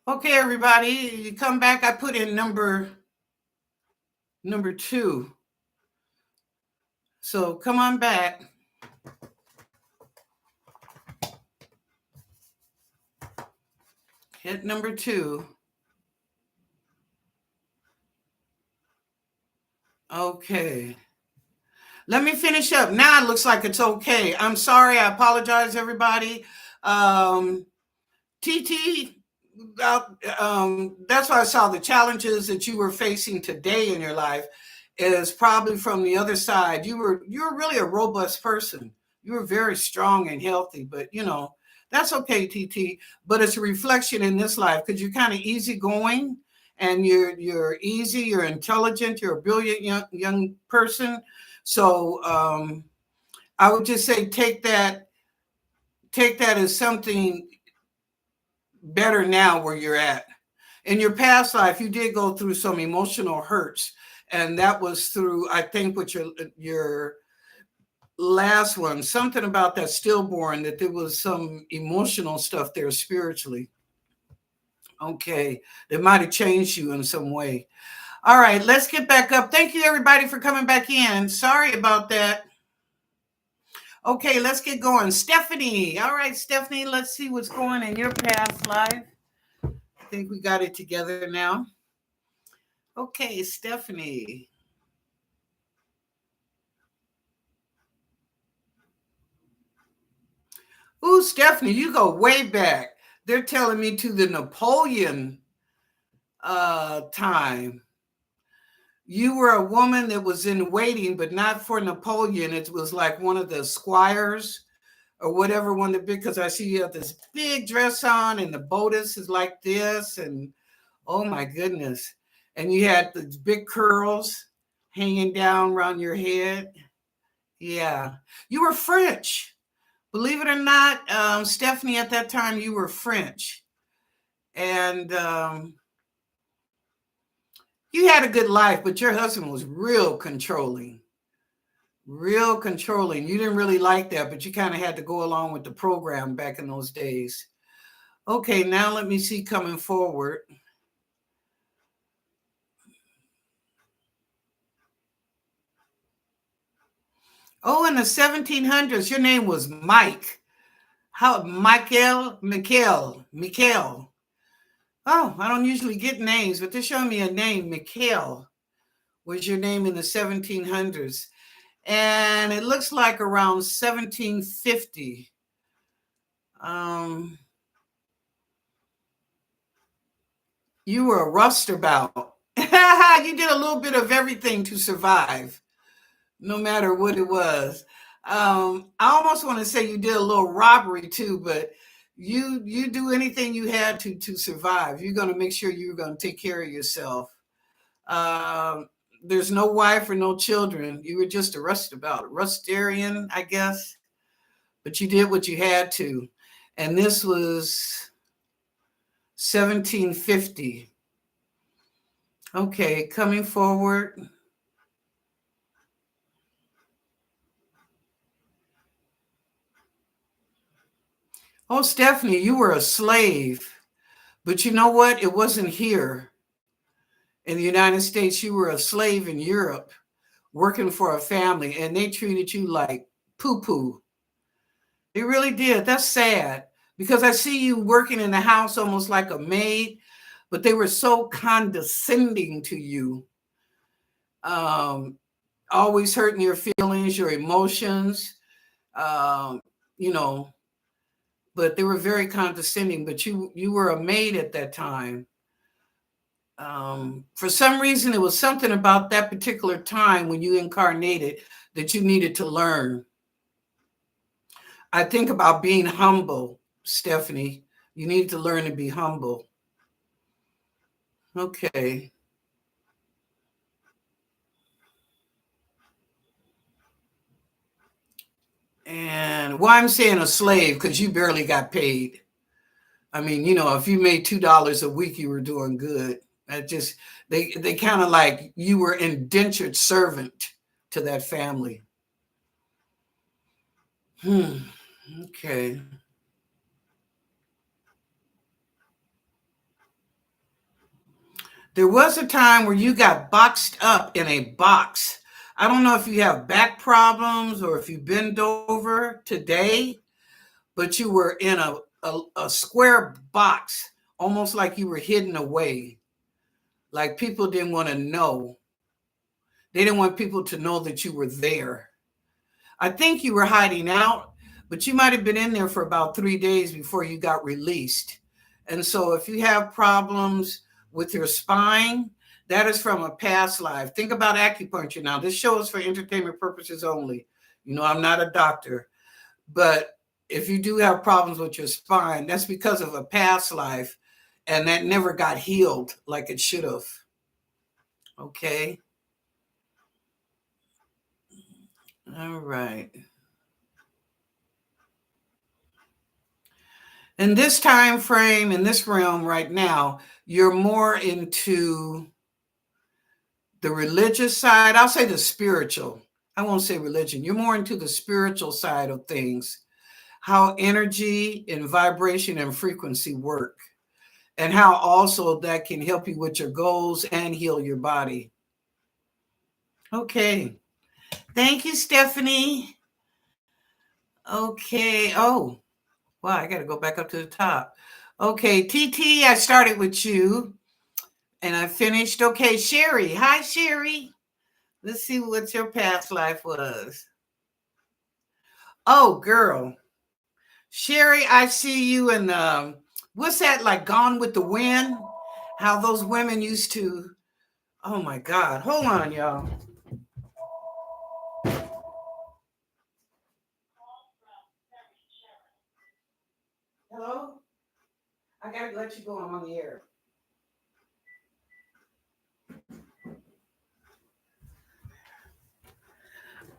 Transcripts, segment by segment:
Okay, everybody, you come back. I put in number 2. So come on back. Hit number 2. Okay. Let me finish up. Now it looks like it's okay. I'm sorry. I apologize, everybody. TT, that's why I saw the challenges that you were facing today in your life is probably from the other side. You're really a robust person. You were very strong and healthy, but that's okay, TT. But it's a reflection in this life because you're kind of easygoing and you're easy, you're intelligent, you're a brilliant young person. So I would just say take that as something better now where you're at. In your past life, you did go through some emotional hurts, and that was through, I think, with your last one, something about that stillborn, that there was some emotional stuff there spiritually. Okay, that might have changed you in some way. All right, let's get back up. Thank you, everybody, for coming back in. Sorry about that. Okay, let's get going. Stephanie. All right, Stephanie, let's see what's going in your past life. I think we got it together now. Okay, Stephanie. Ooh, Stephanie, you go way back. They're telling me to the Napoleon time. You were a woman that was in waiting, but not for Napoleon. It was like one of the squires or whatever one because I see you have this big dress on and the bodice is like this, and oh my goodness. And you had the big curls hanging down around your head. Yeah. You were French. Believe it or not, Stephanie, at that time you were French. And you had a good life, but your husband was real controlling. Real controlling. You didn't really like that, but you kind of had to go along with the program back in those days. Okay, now let me see coming forward. Oh, in the 1700s, your name was Mike. How Mikhail. Oh, I don't usually get names, but they're showing me a name. Mikhail was your name in the 1700s. And it looks like around 1750. You were a rustabout. You did a little bit of everything to survive, no matter what it was. I almost want to say you did a little robbery too, but you do anything you had to survive. You're going to make sure you're going to take care of yourself. There's no wife or no children. You were just a rustabout, a rustarian, I guess. But you did what you had to. And this was 1750. Okay, coming forward. Oh, Stephanie, you were a slave. But you know what? It wasn't here in the United States. You were a slave in Europe working for a family, and they treated you like poo poo. They really did. That's sad because I see you working in the house almost like a maid, but they were so condescending to you, um, always hurting your feelings, your emotions, um, you know. But they were very condescending. But you were a maid at that time. For some reason, it was something about that particular time when you incarnated that you needed to learn. I think about being humble, Stephanie. You need to learn to be humble. Okay. And why I'm saying a slave, because you barely got paid. I mean, if you made $2 a week, you were doing good. That just they kind of like you were indentured servant to that family. Okay. There was a time where you got boxed up in a box. I don't know if you have back problems or if you bend over today, but you were in a square box, almost like you were hidden away. Like people didn't want to know. They didn't want people to know that you were there. I think you were hiding out, but you might have been in there for about 3 days before you got released. And so if you have problems with your spine, that is from a past life. Think about acupuncture now. This show is for entertainment purposes only. You know, I'm not a doctor, but if you do have problems with your spine, that's because of a past life and that never got healed like it should have. Okay. All right. In this time frame, in this realm right now, you're more into the religious side. I'll say the spiritual. I won't say religion. You're more into the spiritual side of things, how energy and vibration and frequency work, and how also that can help you with your goals and heal your body. Okay. Thank you, Stephanie. Okay. Oh, wow. I got to go back up to the top. Okay. TT, I started with you and I finished. Okay. Sherry. Hi, Sherry. Let's see what your past life was. Oh, girl. Sherry, I see you in what's that, like Gone with the Wind? How those women used to, oh my God. Hold on, y'all. Hello? I gotta let you go. I'm on the air.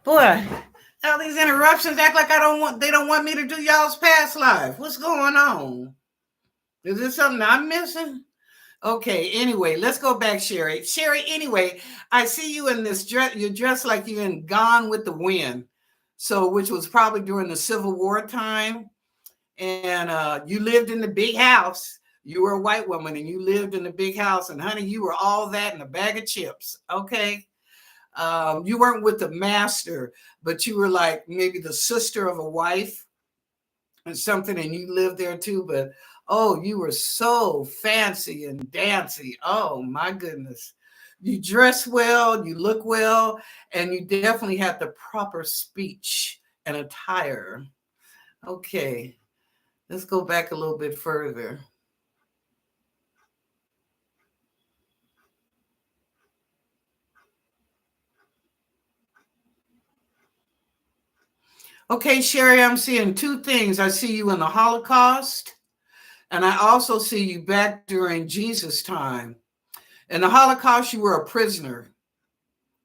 Boy, all these interruptions act like they don't want me to do y'all's past life. What's going on? Is there something I'm missing? Okay, anyway, let's go back, Sherry. Sherry, anyway, I see you in this dress. You're dressed like you're in Gone with the Wind. So, which was probably during the Civil War time. And you lived in the big house. You were a white woman and you lived in the big house. And honey, you were all that in a bag of chips. Okay. You weren't with the master, but you were like maybe the sister of a wife and something, and you lived there too. But oh, you were so fancy and dancy. Oh my goodness. You dress well, you look well, and you definitely had the proper speech and attire. Okay, let's go back a little bit further. Okay, Sherry, I'm seeing two things. I see you in the Holocaust, and I also see you back during Jesus' time. In the Holocaust, you were a prisoner,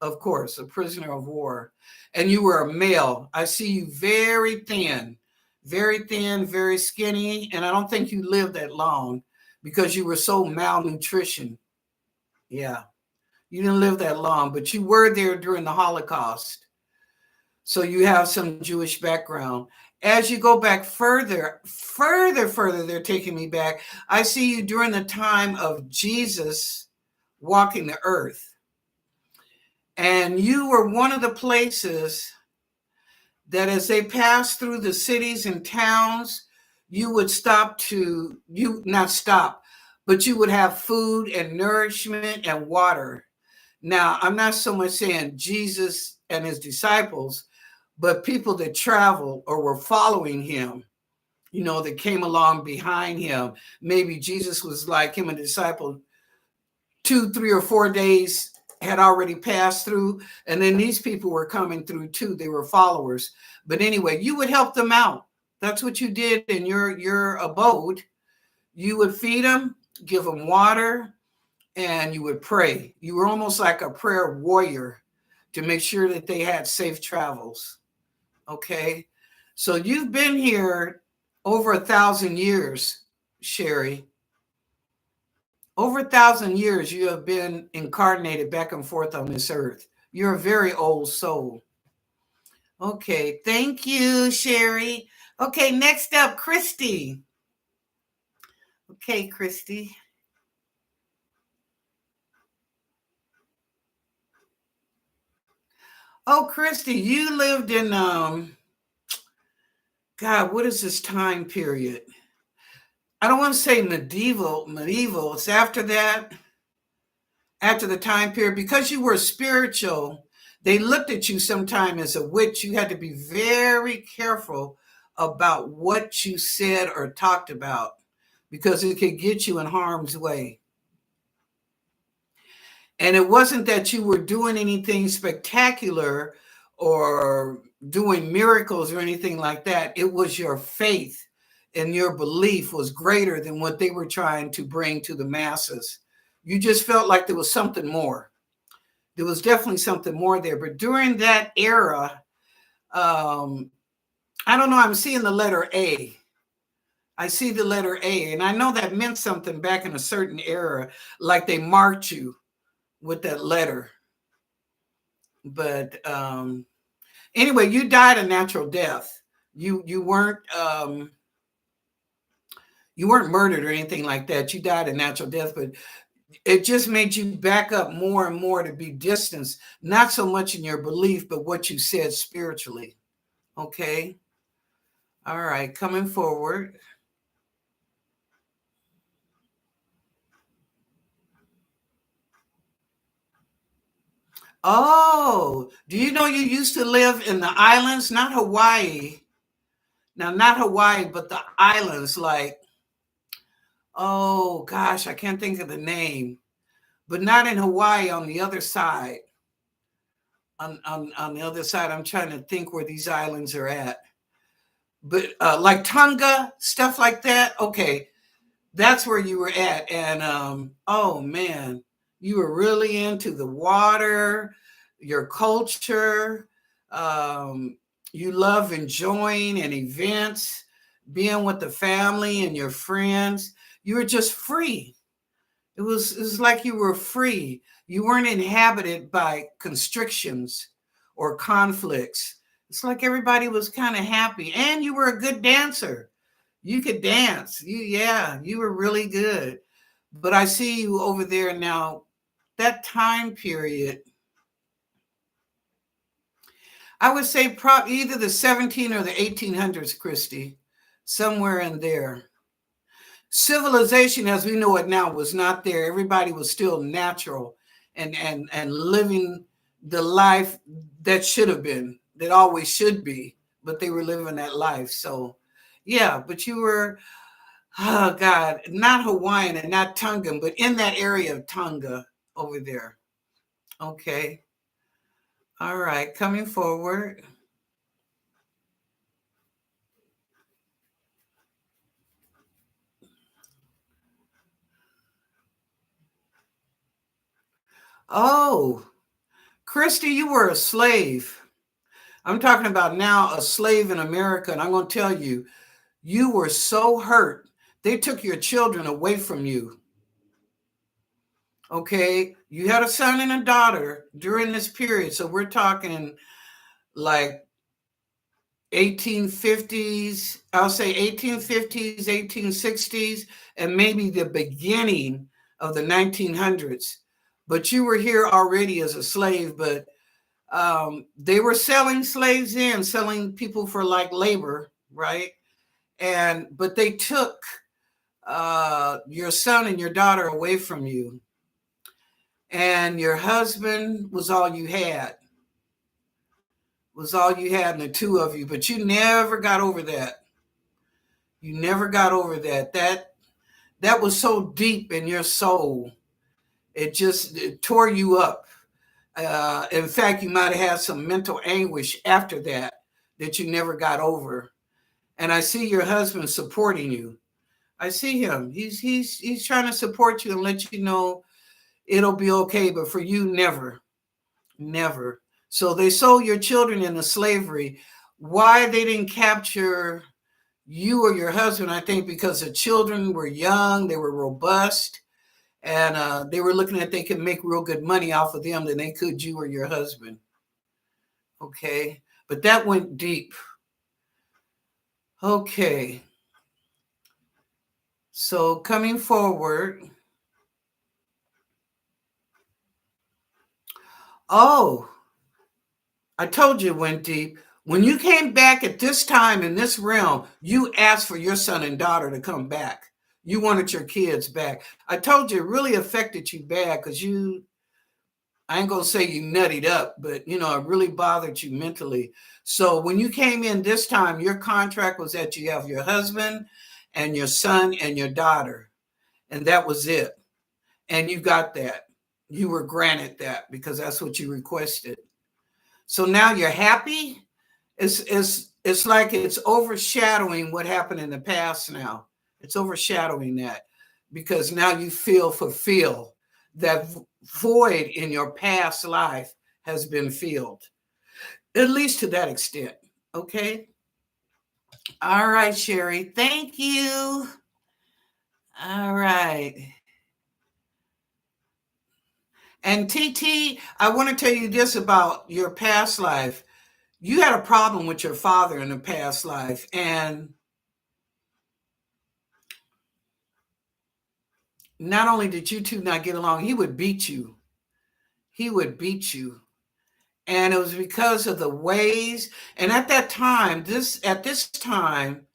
of course, a prisoner of war, and you were a male. I see you very thin, very skinny, and I don't think you lived that long because you were so malnutrition. Yeah, you didn't live that long, but you were there during the Holocaust. So you have some Jewish background. As you go back further, they're taking me back. I see you during the time of Jesus walking the earth. And you were one of the places that as they passed through the cities and towns, you would not stop, but you would have food and nourishment and water. Now, I'm not so much saying Jesus and his disciples, but people that traveled or were following him, you know, that came along behind him. Maybe Jesus was like him, a disciple, 2, 3, or 4 days had already passed through. And then these people were coming through too. They were followers. But anyway, you would help them out. That's what you did in your abode. You would feed them, give them water, and you would pray. You were almost like a prayer warrior to make sure that they had safe travels. Okay. So you've been here over 1,000 years, Sherry. Over 1,000 years, you have been incarnated back and forth on this earth. You're a very old soul. Okay. Thank you, Sherry. Okay. Next up, Christy. Okay, Christy. Oh, Christy, you lived in God, what is this time period? I don't want to say medieval. It's after that, after the time period, because you were spiritual, they looked at you sometime as a witch. You had to be very careful about what you said or talked about because it could get you in harm's way. And it wasn't that you were doing anything spectacular or doing miracles or anything like that. It was your faith and your belief was greater than what they were trying to bring to the masses. You just felt like there was something more. There was definitely something more there. But during that era, um, I don't know, I'm seeing the letter A. I see the letter A, and I know that meant something back in a certain era, like they marked you with that letter. But anyway, you died a natural death. You you weren't murdered or anything like that. You died a natural death, but it just made you back up more and more to be distanced, not so much in your belief, but what you said spiritually. Okay. All right. Coming forward. Oh, do you know you used to live in the islands, not Hawaii? Now, not Hawaii, but the islands, like, oh gosh, I can't think of the name, but not in Hawaii, on the other side. On the other side, I'm trying to think where these islands are at. But like Tonga, stuff like that. Okay, that's where you were at. And oh man, you were really into the water, your culture. Um, you love enjoying and events, being with the family and your friends. You were just free. It was like you were free. You weren't inhabited by constrictions or conflicts. It's like everybody was kind of happy, and you were a good dancer. You could dance. You were really good. But I see you over there now. That time period, I would say probably either the 17 or the 1800s, Christy, somewhere in there. Civilization as we know it now was not there. Everybody was still natural and living the life that should have been, that always should be, but they were living that life. So yeah, but you were, oh God, not Hawaiian and not Tongan, but in that area of Tonga over there. Okay. All right, coming forward. Oh, Christy, you were a slave. I'm talking about now a slave in America, and I'm going to tell you, you were so hurt. They took your children away from you. Okay. You had a son and a daughter during this period. So we're talking like 1850s, I'll say 1850s, 1860s, and maybe the beginning of the 1900s. But you were here already as a slave, but they were selling slaves in, selling people for like labor, right? And but they took your son and your daughter away from you, and your husband was all you had, and the two of you. But you never got over that. You never got over that. That was so deep in your soul. It tore you up. In fact, you might have had some mental anguish after that you never got over. And I see your husband supporting you. I see him. He's trying to support you and let you know it'll be okay. But for you, never, never. So they sold your children into slavery. Why they didn't capture you or your husband, I think because the children were young, they were robust, and they were looking at they could make real good money off of them than they could you or your husband. Okay. But that went deep. Okay. So coming forward. Oh, I told you it went deep. When you came back at this time in this realm, you asked for your son and daughter to come back. You wanted your kids back. I told you it really affected you bad because I ain't gonna say you nutted up, but it really bothered you mentally. So when you came in this time, your contract was that you have your husband and your son and your daughter, and that was it. And you got that. You were granted that because that's what you requested. So now you're happy. It's like it's overshadowing what happened in the past now. It's overshadowing that because now you feel fulfilled. That void in your past life has been filled, at least to that extent. Okay. All right, Sherry. Thank you. All right. And TT, I want to tell you this about your past life. You had a problem with your father in the past life, and not only did you two not get along, he would beat you. He would beat you. And it was because of the ways. And at that time, at this time,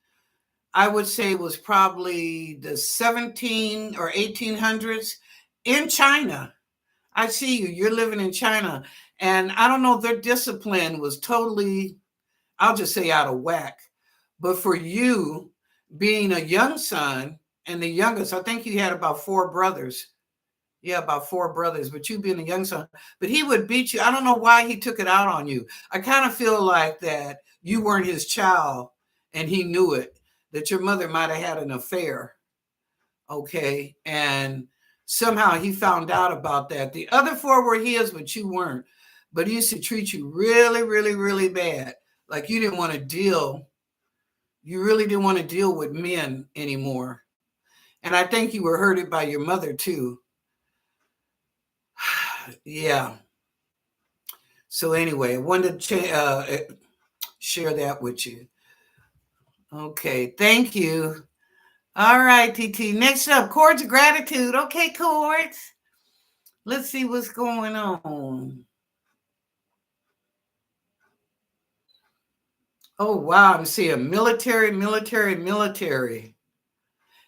I would say it was probably the 17 or 1800s in China. I see you. You're living in China. And I don't know, their discipline was totally, I'll just say, out of whack. But for you, being a young son and the youngest, I think you had about four brothers. Yeah, about four brothers, but you being a young son. But he would beat you. I don't know why he took it out on you. I kind of feel like that you weren't his child and he knew it, that your mother might have had an affair. Okay. And somehow he found out about that. The other four were his, but you weren't. But he used to treat you really, really, really bad. Like you didn't want to deal. You really didn't want to deal with men anymore. And I think you were hurted by your mother too. Yeah. So anyway, I wanted to share that with you. Okay, thank you. All right, TT. Next up, chords of gratitude. Okay, chords. Let's see what's going on. Oh wow, I'm seeing military, military, military.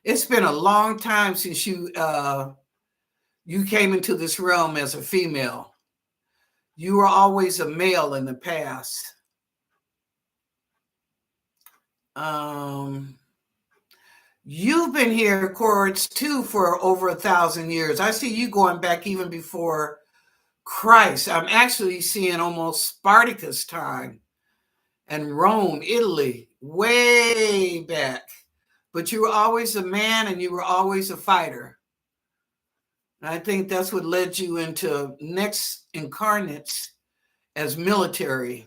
It's been a long time since you came into this realm as a female. You were always a male in the past. You've been here, chords, too, for over 1,000 years. I see you going back even before Christ. I'm actually seeing almost Spartacus time and Rome, Italy, way back. But you were always a man and you were always a fighter. And I think that's what led you into next incarnates as military.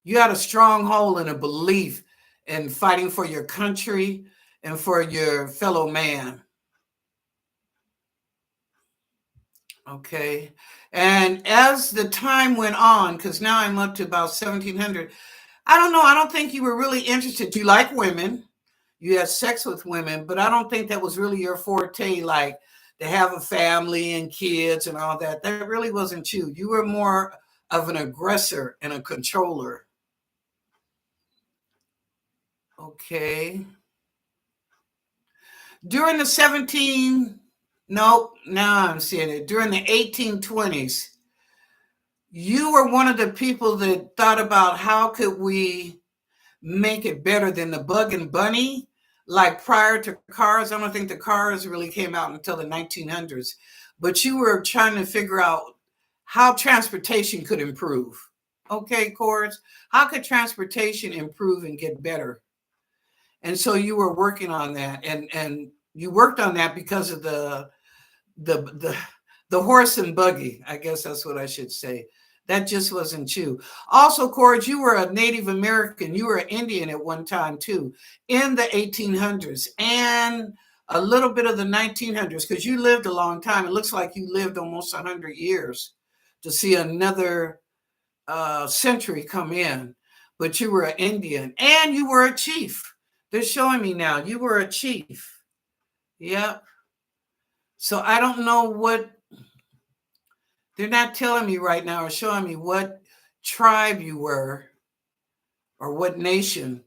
You had a stronghold and a belief in fighting for your country and for your fellow man. Okay. And as the time went on, because now I'm up to about 1700, I don't know. I don't think you were really interested. You like women, you had sex with women, but I don't think that was really your forte, like to have a family and kids and all that. That really wasn't you. You were more of an aggressor and a controller. Okay. During the 17, nope, now I'm seeing it. During the 1820s, you were one of the people that thought about how could we make it better than the bug and bunny. Like prior to cars, I don't think the cars really came out until the 1900s, but you were trying to figure out how transportation could improve. Okay, Chorus, how could transportation improve and get better? And so you were working on that, and you worked on that because of the the horse and buggy. I guess that's what I should say. That just wasn't you. Also, Corge, you were a Native American. You were an Indian at one time too, in the 1800s and a little bit of the 1900s, because you lived a long time. It looks like you lived almost 100 years to see another century come in. But you were an Indian and you were a chief. They're showing me now you were a chief. Yep. So I don't know what They're not telling me right now or showing me what tribe you were or what nation,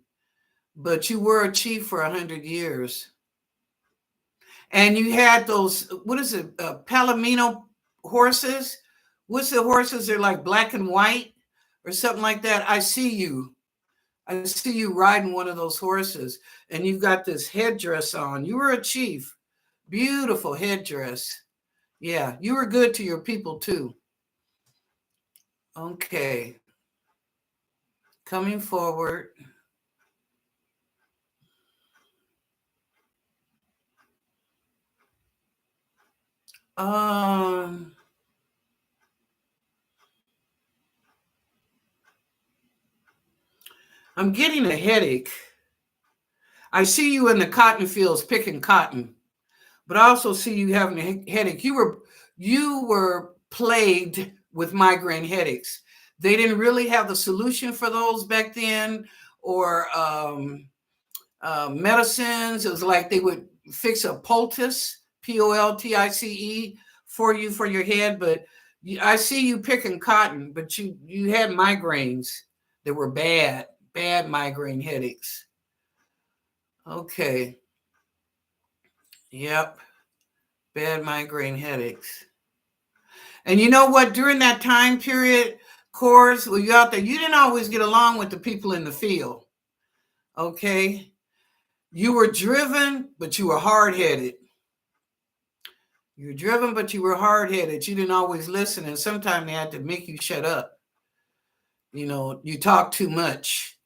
but you were a chief for 100 years. And you had those, what is it, Palomino horses? What's the horses? They're like black and white or something like that. I see you. I see you riding one of those horses, and you've got this headdress on. You were a chief. Beautiful headdress. Yeah, you were good to your people too. Okay. Coming forward. Um, I'm getting a headache. I see you in the cotton fields picking cotton, but I also see you having a headache. You were plagued with migraine headaches. They didn't really have the solution for those back then, or medicines. It was like they would fix a poultice, Poltice, for you for your head. But I see you picking cotton, but you had migraines that were bad migraine headaches. Okay. Yep. Bad migraine headaches. And you know what? During that time period, Cores, were you out there? You didn't always get along with the people in the field. Okay. You were driven, but you were hard headed. You were driven, but you were hard headed. You didn't always listen. And sometimes they had to make you shut up. You know, you talk too much.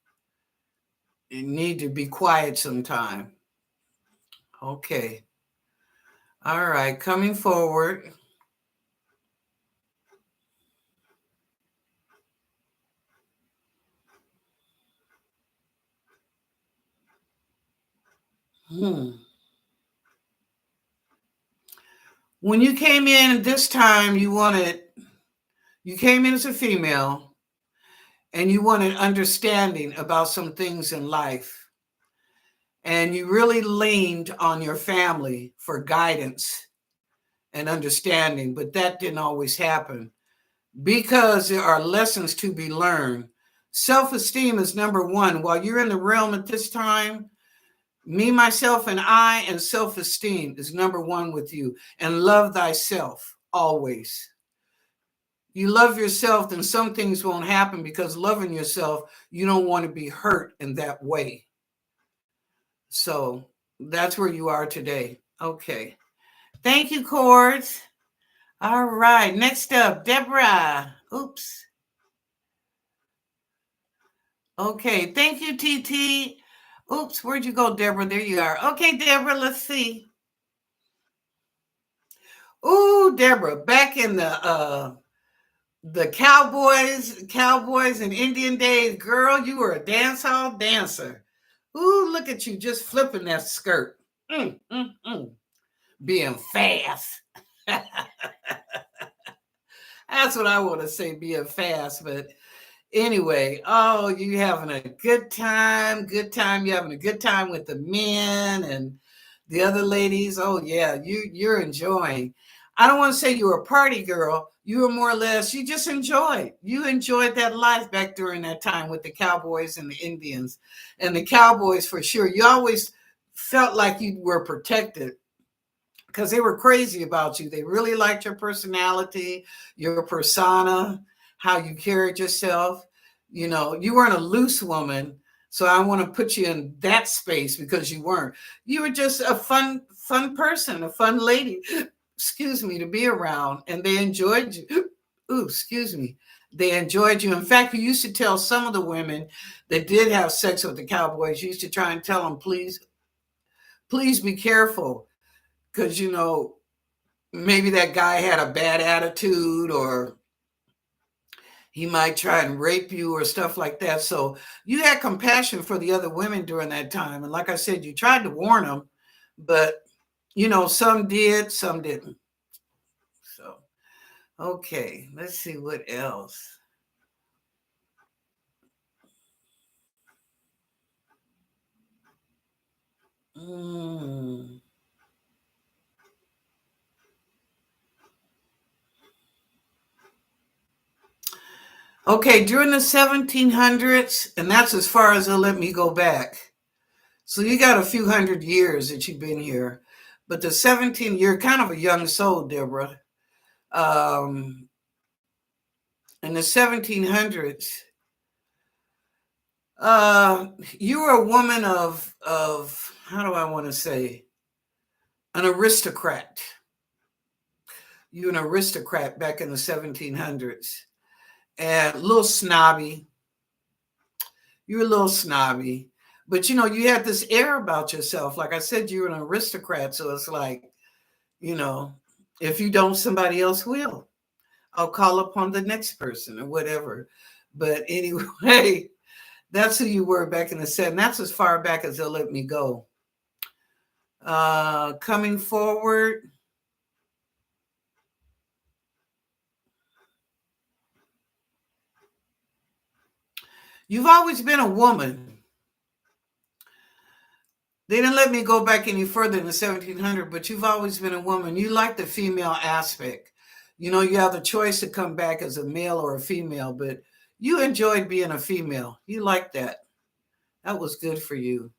You need to be quiet sometime. Okay. All right. Coming forward. When you came in this time, you came in as a female and you wanted understanding about some things in life. And you really leaned on your family for guidance and understanding, but that didn't always happen because there are lessons to be learned. Self-esteem is number one. While you're in the realm at this time, me, myself, and I, and self-esteem is number one with you. And love thyself always. You love yourself, then some things won't happen because loving yourself, you don't want to be hurt in that way. So that's where you are today. Okay. Thank you, Cords. All right. Next up, Deborah. Oops. Okay. Thank you, TT. Oops. Where'd you go, Deborah? There you are. Okay, Deborah. Let's see. Ooh, Deborah, back in the cowboys and Indian days, girl, you were a dance hall dancer. Ooh, look at you just flipping that skirt. Mm, mm, mm. Being fast. That's what I want to say, being fast. But anyway, oh, you having a good time. You're having a good time with the men and the other ladies. Oh, yeah, you're enjoying. I don't want to say you were a party girl. You were more or less, you just enjoyed. You enjoyed that life back during that time with the cowboys and the Indians. And the cowboys, for sure, you always felt like you were protected because they were crazy about you. They really liked your personality, your persona, how you carried yourself. You know, you weren't a loose woman. So I want to put you in that space because you weren't. You were just a fun person, a fun lady, excuse me, to be around. And they enjoyed you. Ooh, excuse me. They enjoyed you. In fact, you used to tell some of the women that did have sex with the cowboys, you used to try and tell them, please be careful. Because, you know, maybe that guy had a bad attitude or he might try and rape you or stuff like that. So you had compassion for the other women during that time. And like I said, you tried to warn them, but, you know, some did, some didn't. So, okay, let's see what else. Mm. Okay, during the 1700s, and that's as far as they'll let me go back. So you got a few hundred years that you've been here. But the 17, you're kind of a young soul, Deborah. Um, in the 1700s, you were a woman of how do I want to say, an aristocrat. You were an aristocrat back in the 1700s, and a little snobby. You were a little snobby, but you had this air about yourself. Like I said, you're an aristocrat, so it's like, you know, if you don't, somebody else will. I'll call upon the next person or whatever. But anyway, that's who you were back in the set. And that's as far back as they'll let me go. Coming forward, you've always been a woman. They didn't let me go back any further in the 1700, but you've always been a woman. You like the female aspect. You have the choice to come back as a male or a female, but you enjoyed being a female. You liked that. That was good for you.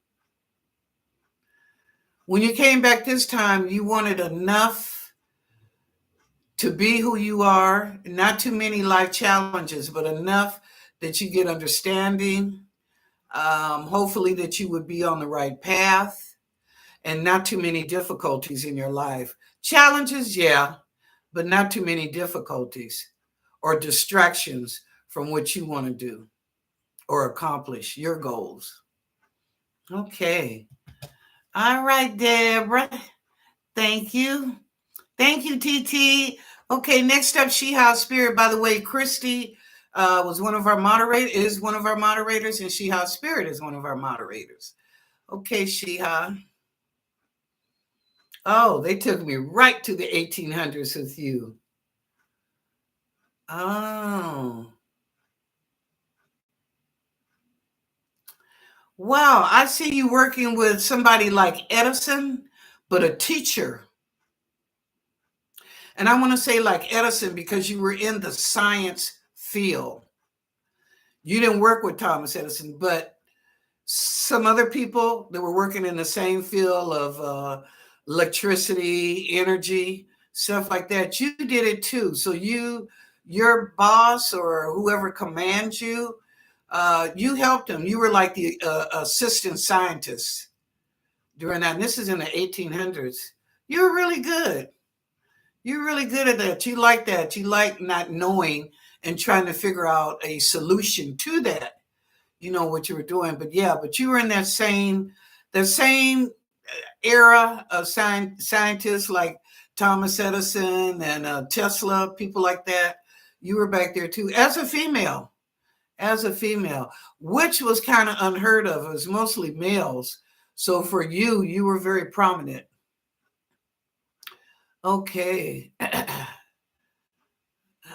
When you came back this time, you wanted enough to be who you are, not too many life challenges, but enough that you get understanding. Hopefully, that you would be on the right path and not too many difficulties in your life. Challenges, yeah, but not too many difficulties or distractions from what you want to do or accomplish your goals. Okay. All right, Deborah. Thank you. Thank you, TT. Okay, next up, She House Spirit. By the way, Christy was one of our moderators, is one of our moderators, and She House Spirit is one of our moderators. Okay, Sheha. Oh, they took me right to the 1800s with you. Oh. Wow, I see you working with somebody like Edison, but a teacher. And I want to say like Edison because you were in the science field. You didn't work with Thomas Edison, but some other people that were working in the same field of electricity, energy, stuff like that, you did it too. So your boss or whoever commands you, you helped them. You were like the assistant scientist during that. And this is in the 1800s. You were really good. You're really good at that. You like that. You like not knowing and trying to figure out a solution to that. You know what you were doing, but yeah, but you were in that same era of scientists like Thomas Edison and Tesla, people like that. You were back there too as a female, which was kind of unheard of. It was mostly males. So for you, you were very prominent. Okay. That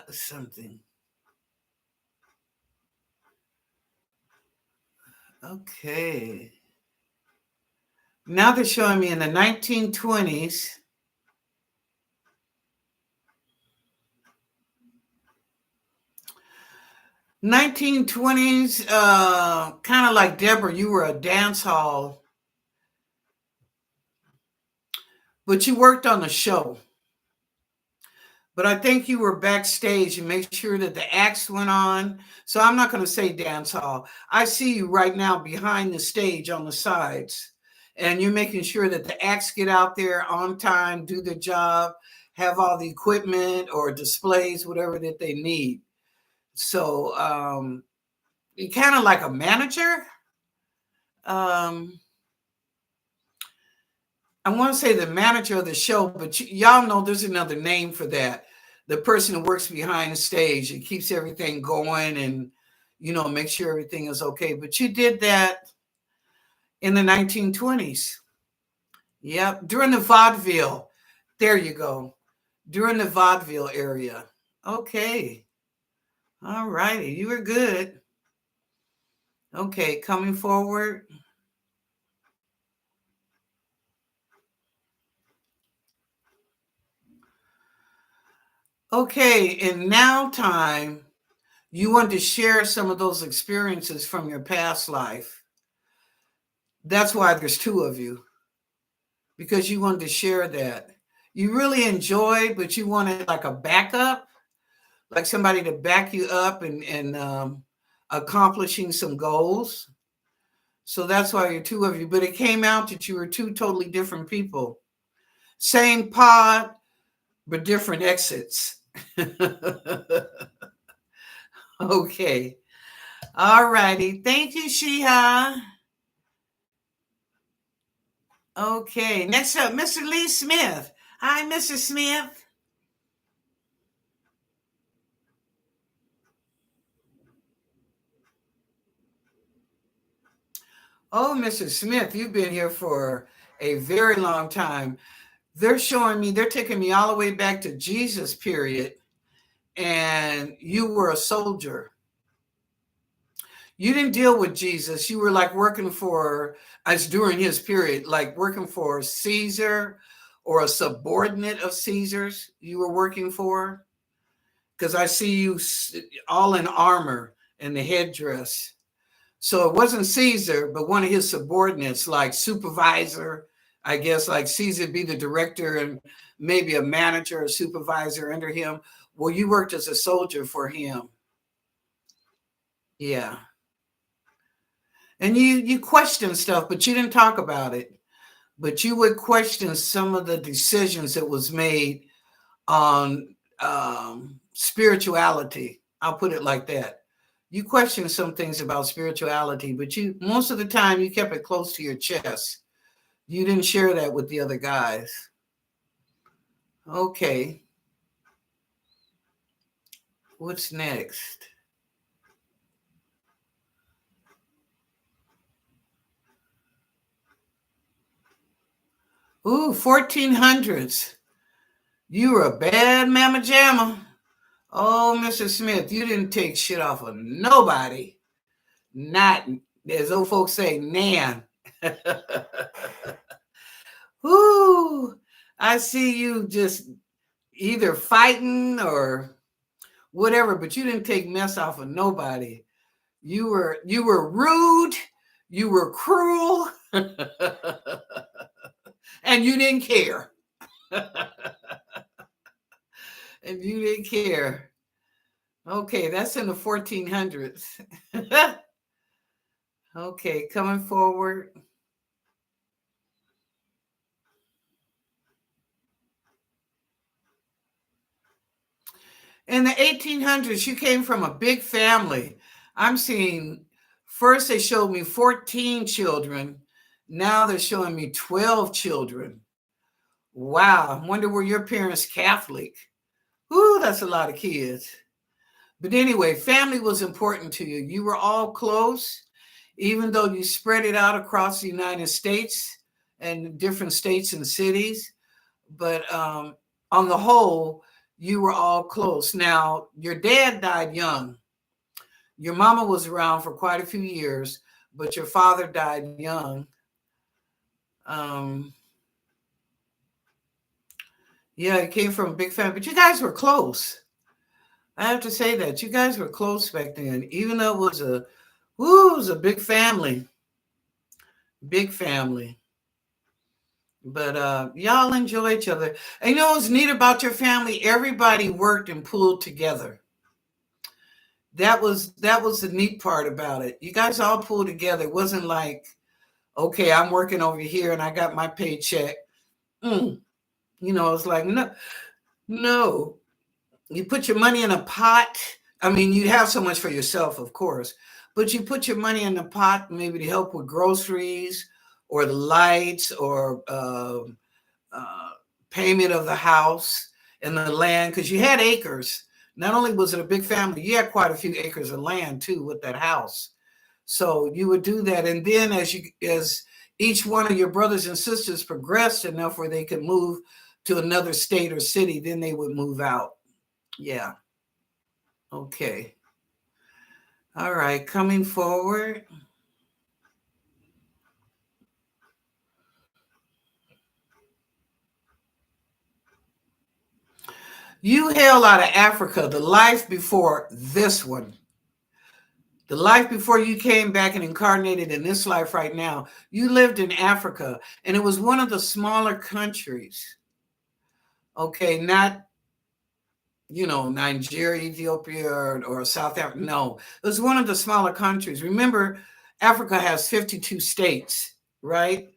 was something. Okay. Now they're showing me in the 1920s. 1920s, kind of like Deborah, you were a dance hall, but you worked on the show. But I think you were backstage and make sure that the acts went on. So I'm not going to say dance hall. I see you right now behind the stage on the sides, and you're making sure that the acts get out there on time, do the job, have all the equipment or displays, whatever that they need. So you're kind of like a manager. Um, I want to say the manager of the show, but y'all know there's another name for that. The person who works behind the stage and keeps everything going and, make sure everything is okay. But you did that in the 1920s. Yep. During the vaudeville. There you go. During the vaudeville area. Okay. All righty. You were good. Okay. Coming forward. Okay. And now time. You wanted to share some of those experiences from your past life. That's why there's two of you, because you wanted to share that. You really enjoyed, but you wanted like a backup, like somebody to back you up and accomplishing some goals. So that's why you're two of you. But it came out that you were two totally different people. Same pod, but different exits. Okay. All righty. Thank you, Shiha. Okay. Next up, Mr. Lee Smith. Hi, Mr. Smith. Oh, Mr. Smith, you've been here for a very long time. They're taking me all the way back to Jesus period. And you were a soldier. You didn't deal with Jesus. You were like working for, as during his period, like working for Caesar or a subordinate of Caesar's you were working for. Because I see you all in armor and the headdress. So it wasn't Caesar, but one of his subordinates, like supervisor, I guess, like Caesar be the director and maybe a manager or supervisor under him. Well, you worked as a soldier for him. Yeah. And you questioned stuff, but you didn't talk about it. But you would question some of the decisions that was made on spirituality. I'll put it like that. You questioned some things about spirituality, but you most of the time you kept it close to your chest. You didn't share that with the other guys. Okay. What's next? Ooh, 1400s. You were a bad mama jamma. Oh, Mr. Smith, you didn't take shit off of nobody. Not, as old folks say, nan. Ooh, I see you just either fighting or whatever, but you didn't take mess off of nobody. You were rude, you were cruel, and you didn't care. And you didn't care. Okay, that's in the 1400s. Okay, coming forward. In the 1800s, you came from a big family. I'm seeing, first they showed me 14 children. Now they're showing me 12 children. Wow, I wonder were your parents Catholic? Ooh, that's a lot of kids. But anyway, family was important to you. You were all close, even though you spread it out across the United States and different states and cities. But on the whole, you were all close. Now, your dad died young. Your mama was around for quite a few years, but your father died young. Yeah, it came from a big family, but you guys were close. I have to say that you guys were close back then, even though it was a big family, big family. But y'all enjoy each other. And you know what's neat about your family? Everybody worked and pulled together. That was the neat part about it. You guys all pulled together. It wasn't like, okay, I'm working over here and I got my paycheck. It's like no. You put your money in a pot. I mean, you have so much for yourself, of course, but you put your money in the pot maybe to help with groceries or the lights or payment of the house and the land, because you had acres. Not only was it a big family, you had quite a few acres of land too with that house. So you would do that, and then as each one of your brothers and sisters progressed enough where they could move to another state or city, then they would move out. Yeah. Okay. All right. Coming forward. You hail out of Africa, the life before this one. The life before you came back and incarnated in this life right now, you lived in Africa, and it was one of the smaller countries. Okay, not, Nigeria, Ethiopia, or South Africa. No, it was one of the smaller countries. Remember, Africa has 52 states, right,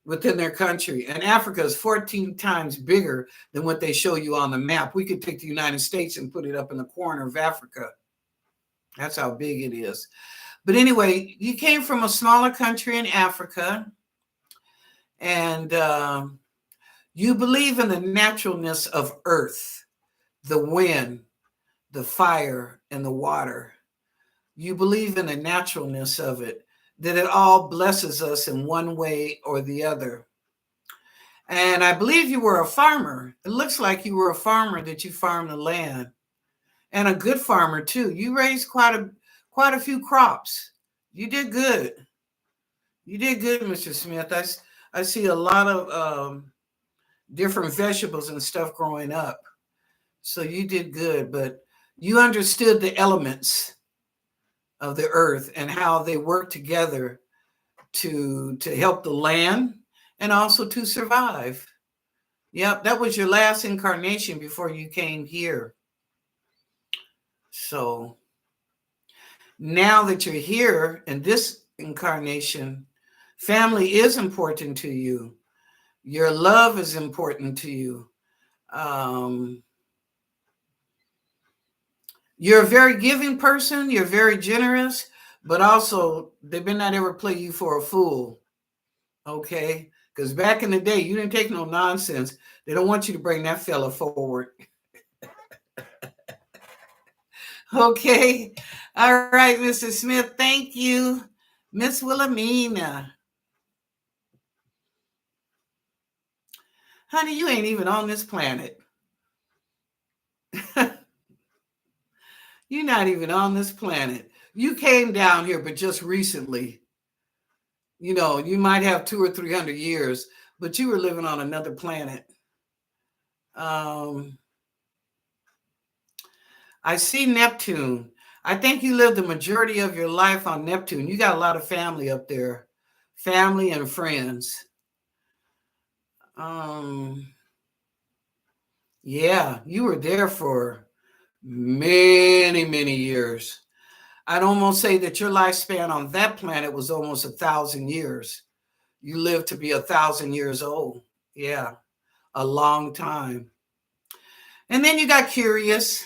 within their country. And Africa is 14 times bigger than what they show you on the map. We could take the United States and put it up in the corner of Africa. That's how big it is. But anyway, you came from a smaller country in Africa, and you believe in the naturalness of earth, the wind, the fire, and the water. You believe in the naturalness of it, that it all blesses us in one way or the other. And I believe you were a farmer. It looks like you were a farmer, that you farmed the land, and a good farmer too. You raised quite a few crops. You did good. You did good, Mr. Smith. I see a lot of different vegetables and stuff growing up. So you did good, but you understood the elements of the earth and how they work together to help the land and also to survive. Yep, that was your last incarnation before you came here. So now that you're here in this incarnation, family is important to you. Your love is important to you. You're a very giving person. You're very generous, but also they better not ever play you for a fool. Okay? Because back in the day, you didn't take no nonsense. They don't want you to bring that fella forward. Okay. All right, Mr. Smith. Thank you. Miss Wilhelmina. Honey, you ain't even on this planet. You're not even on this planet. You came down here, but just recently. You might have 200 or 300 years, but you were living on another planet. I see Neptune. I think you lived the majority of your life on Neptune. You got a lot of family up there, family and friends. Yeah, you were there for many, many years. I'd almost say that your lifespan on that planet was almost 1,000 years. You lived to be 1,000 years old. Yeah, a long time. And then you got curious.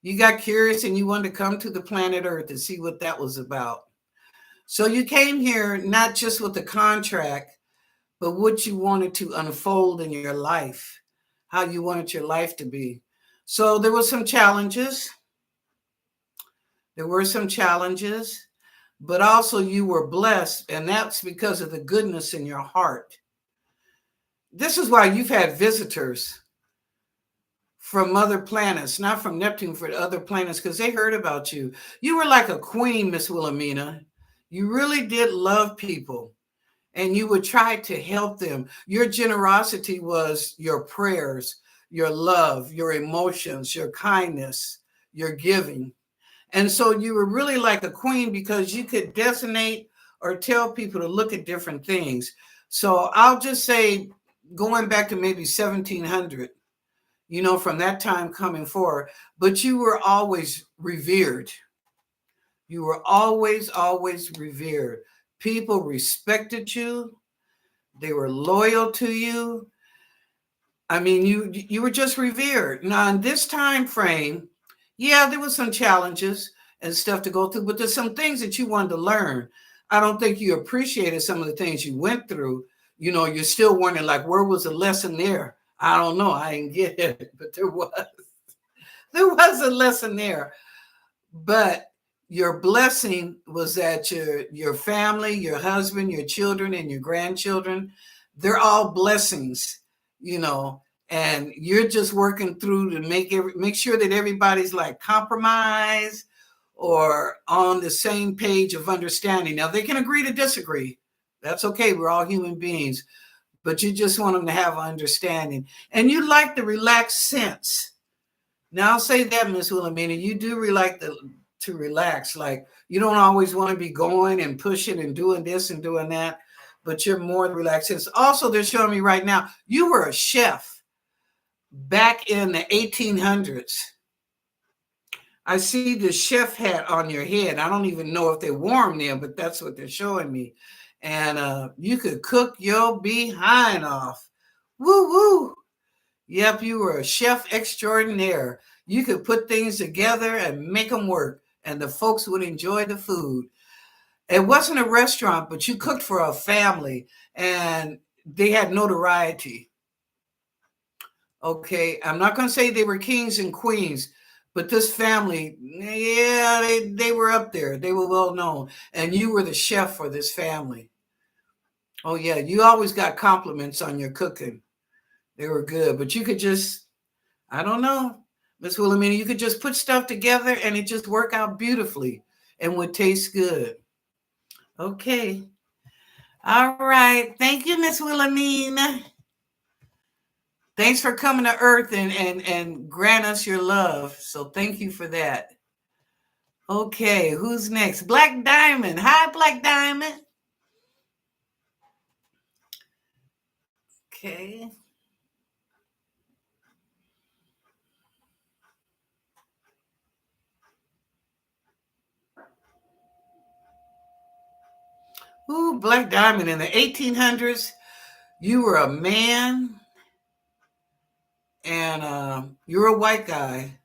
You got curious and you wanted to come to the planet Earth to see what that was about. So you came here not just with a contract, but what you wanted to unfold in your life, how you wanted your life to be. So there were some challenges. But also you were blessed, and that's because of the goodness in your heart. This is why you've had visitors from other planets, not from Neptune, for other planets, because they heard about you. You were like a queen, Miss Wilhelmina. You really did love people, and you would try to help them. Your generosity was your prayers, your love, your emotions, your kindness, your giving. And so you were really like a queen because you could designate or tell people to look at different things. So I'll just say, going back to maybe 1700, from that time coming forward, but you were always revered. You were always, always revered. People respected you. They were loyal to you. I mean, you were just revered. Now, in this time frame, yeah, there was some challenges and stuff to go through, but there's some things that you wanted to learn. I don't think you appreciated some of the things you went through. You're still wondering, like, where was the lesson there? I don't know. I didn't get it, but there was. There was a lesson there. But your blessing was that your family, your husband, your children, and your grandchildren, they're all blessings, and you're just working through to make sure that everybody's like compromised or on the same page of understanding. Now, they can agree to disagree. That's okay. We're all human beings. But you just want them to have understanding. And you like the relaxed sense. Now, I'll say that, Miss Wilhelmina, you do like to relax. Like, You don't always want to be going and pushing and doing this and doing that, but you're more relaxed. It's also, they're showing me right now, you were a chef back in the 1800s. I see the chef hat on your head. I don't even know if they wore them then, but that's what they're showing me. And you could cook your behind off. Woo woo. Yep, you were a chef extraordinaire. You could put things together and make them work, and the folks would enjoy the food. It wasn't a restaurant, but you cooked for a family, and they had notoriety. Okay, I'm not going to say they were kings and queens, but this family, yeah, they were up there. They were well known, and you were the chef for this family. Oh yeah, you always got compliments on your cooking. They were good, but you could just, I don't know, Miss Wilhelmina, you could just put stuff together and it just work out beautifully and would taste good. Okay. All right. Thank you, Miss Wilhelmina. Thanks for coming to Earth and grant us your love. So thank you for that. Okay, who's next? Black Diamond. Hi, Black Diamond. Okay. Ooh, Black Diamond. In the 1800s, you were a man and you were a white guy.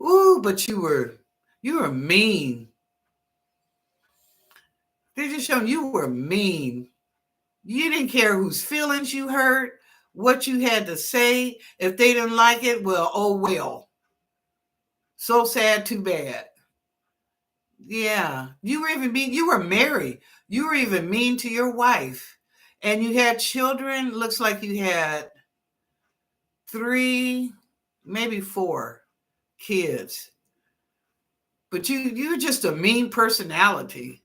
Ooh, but you were mean. They just showing you were mean. You didn't care whose feelings you hurt, what you had to say. If they didn't like it, well, oh well. So sad, too bad. Yeah. You were even mean. You were married. You were even mean to your wife. And you had children. Looks like you had 3, maybe 4 kids. But you were just a mean personality.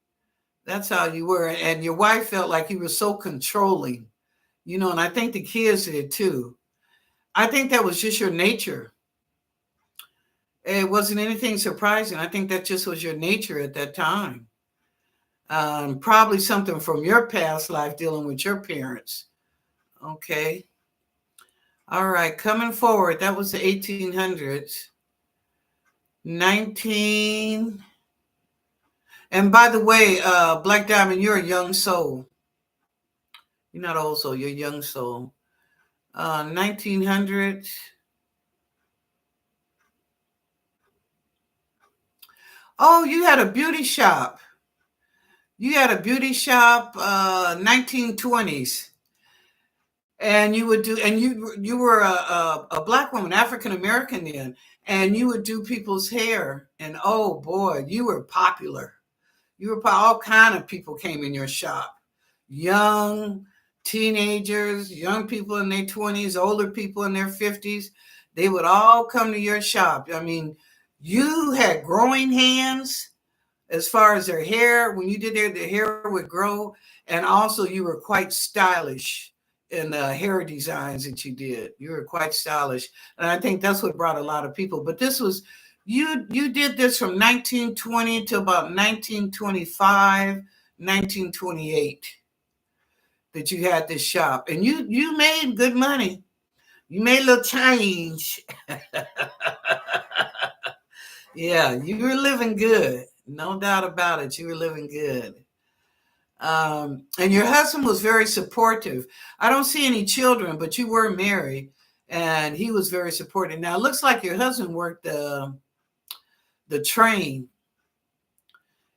That's how you were. And your wife felt like you were so controlling, and I think the kids did too. I think that was just your nature. It wasn't anything surprising. I think that just was your nature at that time. Probably something from your past life dealing with your parents. Okay. All right. Coming forward, that was the 1800s. 19. And by the way, Black Diamond, you're a young soul. You're not old soul, you're a young soul. 1900s. Oh, you had a beauty shop. You had a beauty shop, 1920s, and you would do, and you were a black woman, African American then, and you would do people's hair, and oh boy, you were popular. All kind of people came in your shop, young teenagers, young people in their 20s, older people in their 50s. They would all come to your shop. I mean, you had growing hands as far as their hair. When you did their hair would grow, and also you were quite stylish in the hair designs that you did. You were quite stylish, and I think that's what brought a lot of people. But this was you did this from 1920 to about 1925, 1928 that you had this shop, and you made good money. You made a little change. Yeah, you were living good. No doubt about it. You were living good. And your husband was very supportive. I don't see any children, but you were married, and he was very supportive. Now, it looks like your husband worked the train.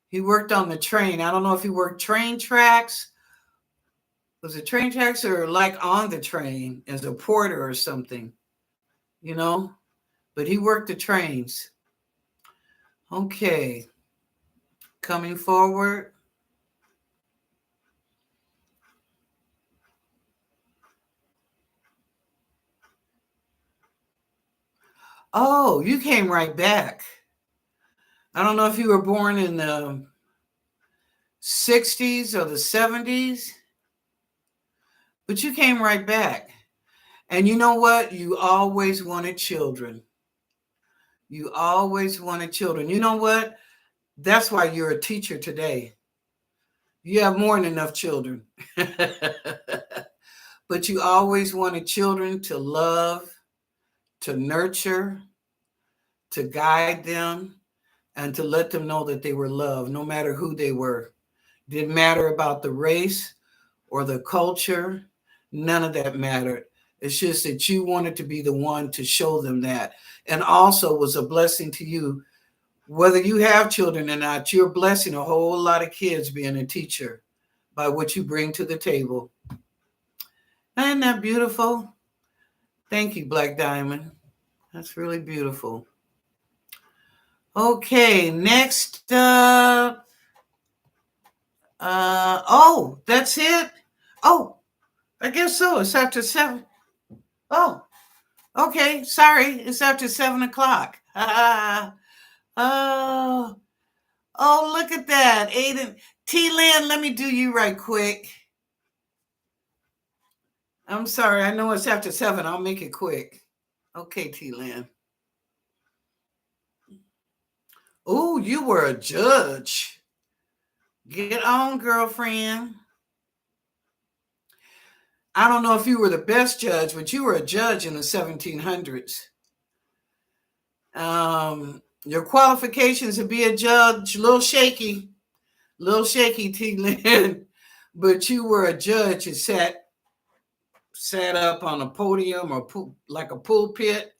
He worked on the train. I don't know if he worked train tracks. Was it train tracks or like on the train as a porter or something, But he worked the trains. Okay. Coming forward. Oh, you came right back. I don't know if you were born in the 60s or the 70s, but you came right back. And you know what? You always wanted children. You always wanted children. You know what? That's why you're a teacher today. You have more than enough children. But you always wanted children to love, to nurture, to guide them, and to let them know that they were loved, no matter who they were. Didn't matter about the race or the culture. None of that mattered. It's just that you wanted to be the one to show them that. And also was a blessing to you. Whether you have children or not, you're blessing a whole lot of kids being a teacher by what you bring to the table. Isn't that beautiful? Thank you, Black Diamond. That's really beautiful. Okay, next up. Oh, that's it? Oh, I guess so. It's after 7. Oh, okay. Sorry. It's after 7 o'clock. Oh, oh, look at that. Aiden. T-Lynn, let me do you right quick. I'm sorry. I know it's after 7. I'll make it quick. Okay, T-Lynn. Oh, you were a judge. Get on, girlfriend. I don't know if you were the best judge, but you were a judge in the 1700s. Your qualifications to be a judge, a little shaky, T-Lynn, but you were a judge and sat up on a podium or like a pulpit,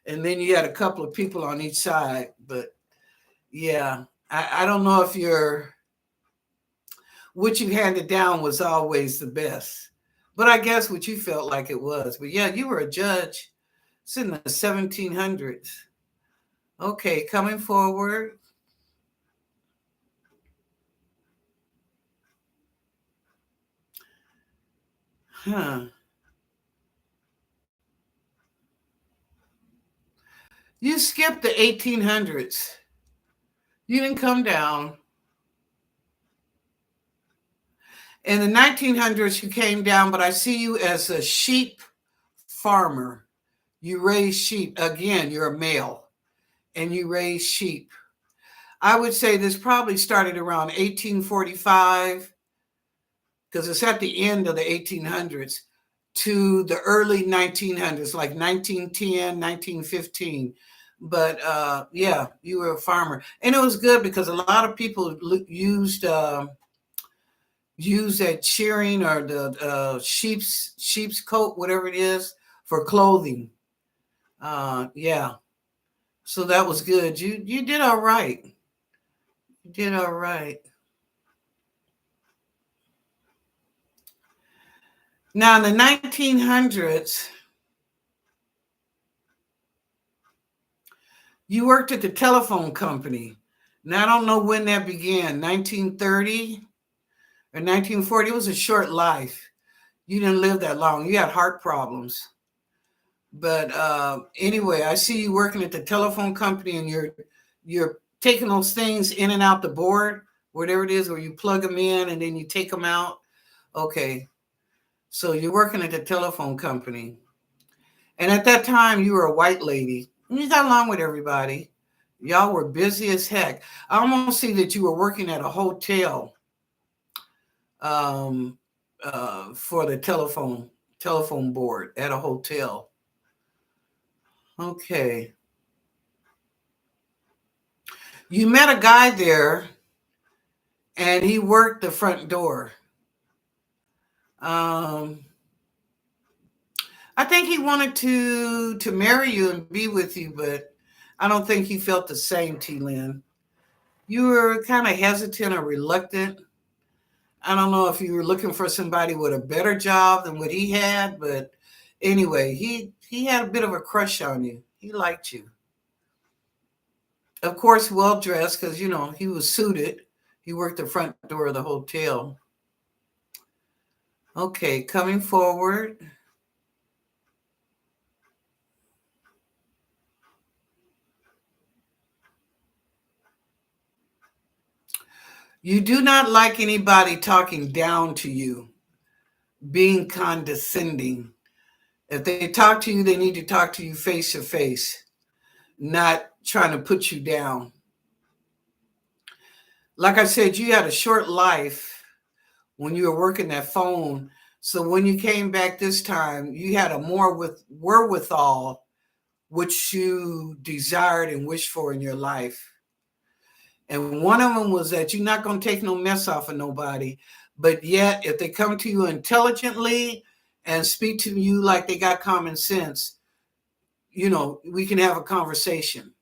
and then you had a couple of people on each side. But yeah, I don't know if what you handed down was always the best, but I guess what you felt like it was. But yeah, you were a judge. It's in the 1700s. Okay, coming forward. Huh. You skipped the 1800s. You didn't come down. In the 1900s, you came down, but I see you as a sheep farmer. You raise sheep. Again, you're a male, and you raise sheep. I would say this probably started around 1845, because it's at the end of the 1800s, to the early 1900s, like 1910, 1915. But yeah, you were a farmer. And it was good because a lot of people used that shearing or the sheep's coat, whatever it is, for clothing. Yeah. So that was good. You did all right. You did all right. Now in the 1900s, you worked at the telephone company. Now I don't know when that began, 1930 or 1940. It was a short life. You didn't live that long. You had heart problems. But anyway, I see you working at the telephone company, and you're taking those things in and out the board, whatever it is, where you plug them in and then you take them out. Okay. So you're working at the telephone company. And at that time, you were a white lady. And you got along with everybody. Y'all were busy as heck. I almost see that you were working at a hotel for the telephone board at a hotel. Okay. You met a guy there, and he worked the front door. I think he wanted to marry you and be with you, but I don't think he felt the same, T-Lynn. You were kind of hesitant or reluctant. I don't know if you were looking for somebody with a better job than what he had, but anyway, he had a bit of a crush on you. He liked you. Of course, well dressed, because he was suited. He worked the front door of the hotel. Okay, coming forward. You do not like anybody talking down to you, being condescending. If they talk to you, they need to talk to you face to face, not trying to put you down. like I said, you had a short life when you were working that phone. So when you came back this time, you had a more wherewithal, which you desired and wished for in your life. And one of them was that you're not going to take no mess off of nobody. But yet, if they come to you intelligently and speak to you like they got common sense, we can have a conversation.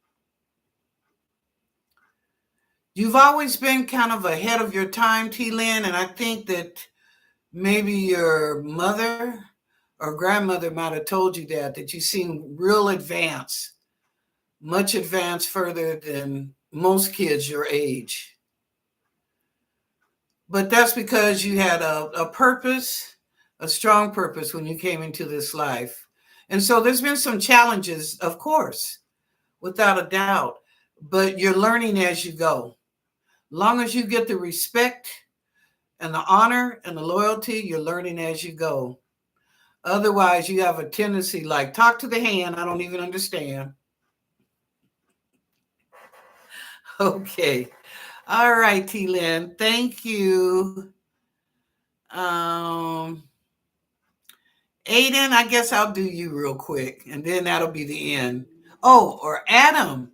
You've always been kind of ahead of your time, T. Lynn, and I think that maybe your mother or grandmother might have told you that you seem real advanced, much advanced further than most kids your age. But that's because you had a purpose, a strong purpose when you came into this life. And so there's been some challenges, of course, without a doubt, but you're learning as you go. Long as you get the respect and the honor and the loyalty, you're learning as you go. Otherwise, you have a tendency like, talk to the hand, I don't even understand. Okay. All right, T. Lynn, thank you. Aiden, I guess I'll do you real quick, and then that'll be the end. Oh, or Adam.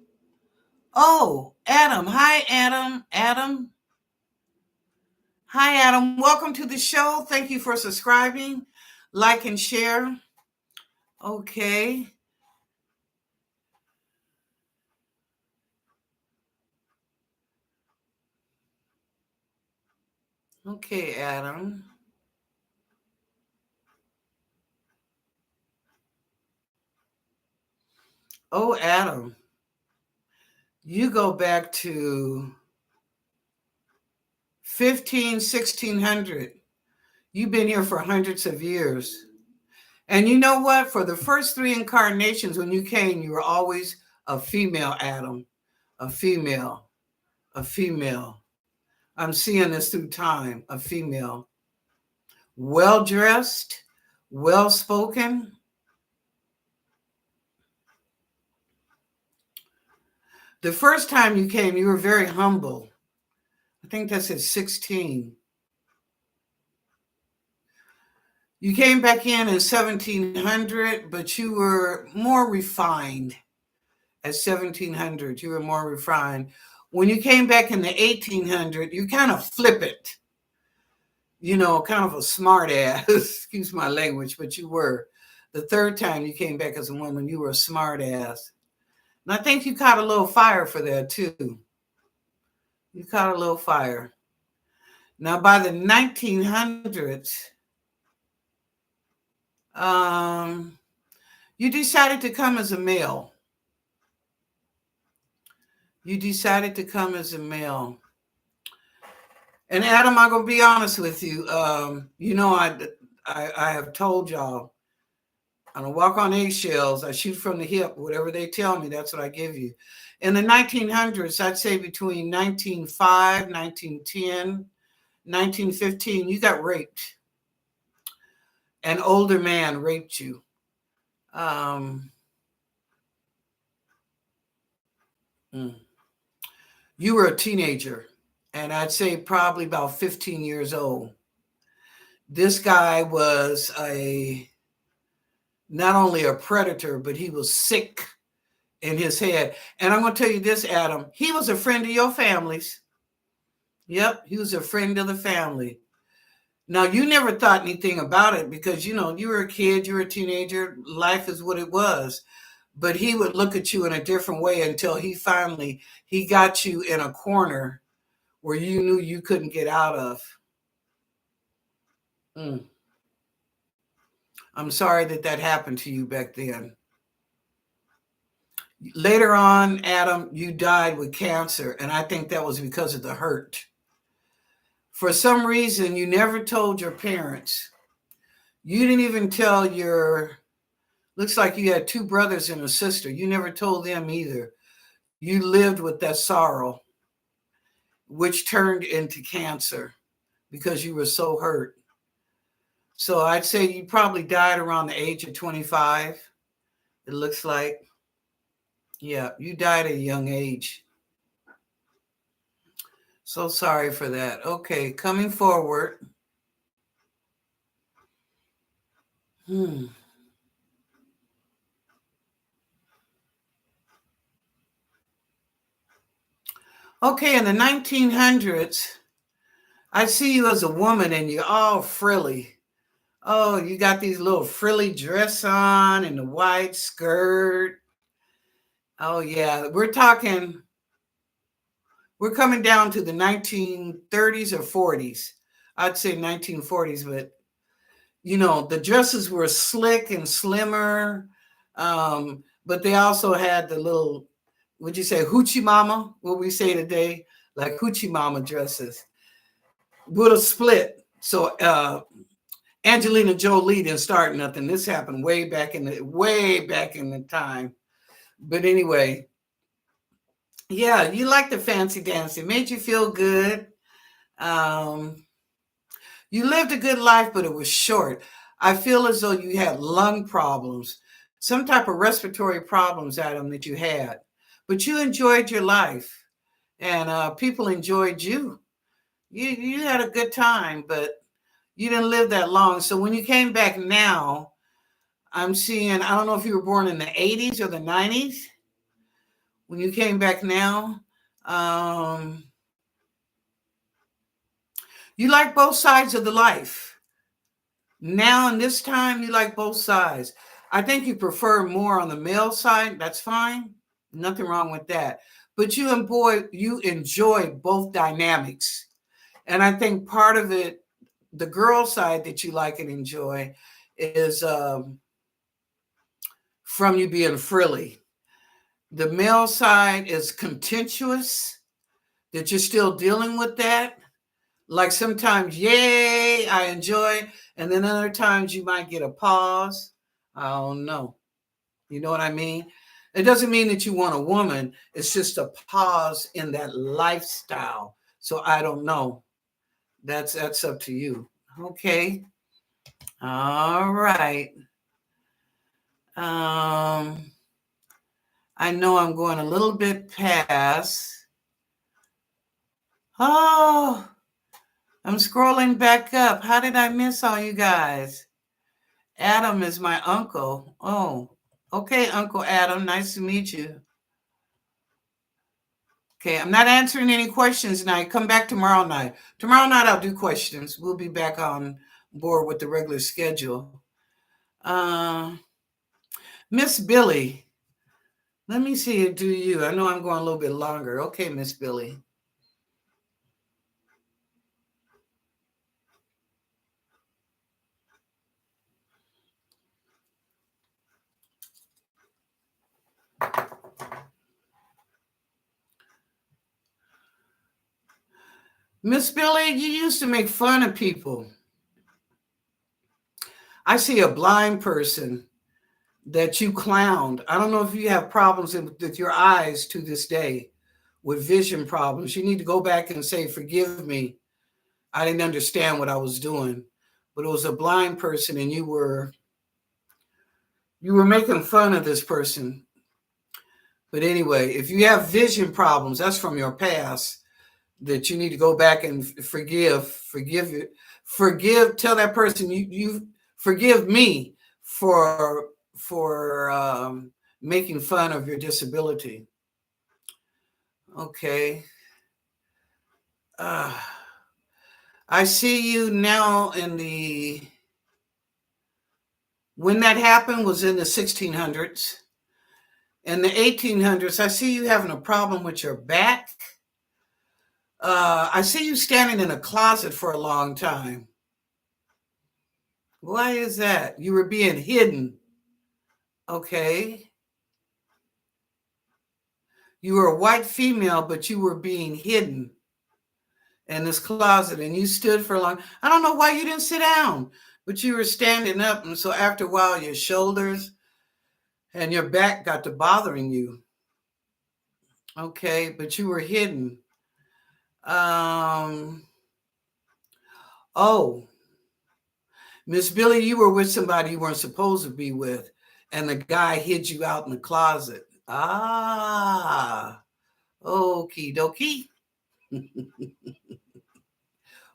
Oh, Adam. Hi, Adam. Adam. Hi, Adam. Welcome to the show. Thank you for subscribing, like, and share. Okay. Okay, Adam. Oh, Adam. You go back to 1600. You've been here for hundreds of years. And you know what? For the first 3 incarnations, when you came, you were always a female, Adam. A female. A female. I'm seeing this through time. A female. Well dressed, well spoken. The first time you came, you were very humble. I think that's at 16. You came back in 1700, but you were more refined. At 1700, you were more refined. When you came back in the 1800, you kind of flippant, kind of a smart ass, excuse my language, but you were. The third time you came back as a woman, you were a smart ass. And I think you caught a little fire for that too. You caught a little fire. Now, by the 1900s, you decided to come as a male. You decided to come as a male. And Adam, I'm gonna be honest with you. I have told y'all, I don't walk on eggshells. I shoot from the hip. Whatever they tell me, that's what I give you. In the 1900s, I'd say between 1905, 1910, 1915, you got raped. An older man raped you. You were a teenager, and I'd say probably about 15 years old. This guy was not only a predator, but he was sick in his head. And I'm going to tell you this, Adam, he was a friend of your family's. Yep, he was a friend of the family. Now, you never thought anything about it because, you were a kid, you were a teenager, life is what it was. But he would look at you in a different way until he got you in a corner where you knew you couldn't get out of. I'm sorry that happened to you back then. Later on, Adam, you died with cancer, and I think that was because of the hurt. For some reason, you never told your parents. You didn't even tell looks like you had 2 brothers and a sister. You never told them either. You lived with that sorrow, which turned into cancer because you were so hurt. So I'd say you probably died around the age of 25. It looks like. Yeah, you died at a young age. So sorry for that. Okay, coming forward. Okay, in the 1900s, I see you as a woman and you're all frilly. Oh, you got these little frilly dress on and the white skirt. Oh, yeah. We're coming down to the 1930s or 40s. I'd say 1940s, but the dresses were slick and slimmer. But they also had the little, would you say hoochie mama? What we say today, like hoochie mama dresses with a split. So Angelina Jolie didn't start nothing. This happened way back in the time. But anyway, yeah, you like the fancy dance. It made you feel good. Um, you lived a good life, but it was short. I feel as though you had lung problems, some type of respiratory problems, Adam, that you had. But you enjoyed your life, and people enjoyed you. You had a good time, but you didn't live that long. So when you came back now, I'm seeing, I don't know if you were born in the 80s or the 90s. When you came back now, um, you like both sides of the life. Now, in this time, you like both sides. I think you prefer more on the male side. That's fine. Nothing wrong with that. But you enjoy both dynamics. And I think part of it, the girl side that you like and enjoy, is from you being frilly. The male side is contentious, that you're still dealing with that. Like sometimes, yay, I enjoy, and then other times you might get a pause. I don't know. You know what I mean? It doesn't mean that you want a woman. It's just a pause in that lifestyle. So I don't know. That's up to you. Okay. All right. I know I'm going a little bit past. Oh, I'm scrolling back up. How did I miss all you guys? Adam is my uncle. Oh, okay, Uncle Adam. Nice to meet you. Okay, I'm not answering any questions tonight. Come back tomorrow night. Tomorrow night I'll do questions. We'll be back on board with the regular schedule. Miss Billy, let me see it do you. I know I'm going a little bit longer. Okay, Miss Billy. Miss Billy, you used to make fun of people. I see a blind person that you clowned. I don't know if you have problems with your eyes to this day, with vision problems. You need to go back and say, forgive me. I didn't understand what I was doing. But it was a blind person and you were making fun of this person. But anyway, if you have vision problems, that's from your past, that you need to go back and forgive, tell that person you forgive me for making fun of your disability. Okay. I see you now when that happened was in the 1600s. In the 1800s, I see you having a problem with your back. I see you standing in a closet for a long time. Why is that? You were being hidden. Okay. You were a white female, but you were being hidden in this closet and you stood for a long. I don't know why you didn't sit down, but you were standing up. And so after a while, your shoulders and your back got to bothering you. Okay. But you were hidden. Oh, Miss Billy, you were with somebody you weren't supposed to be with, and the guy hid you out in the closet. Ah, okie dokie.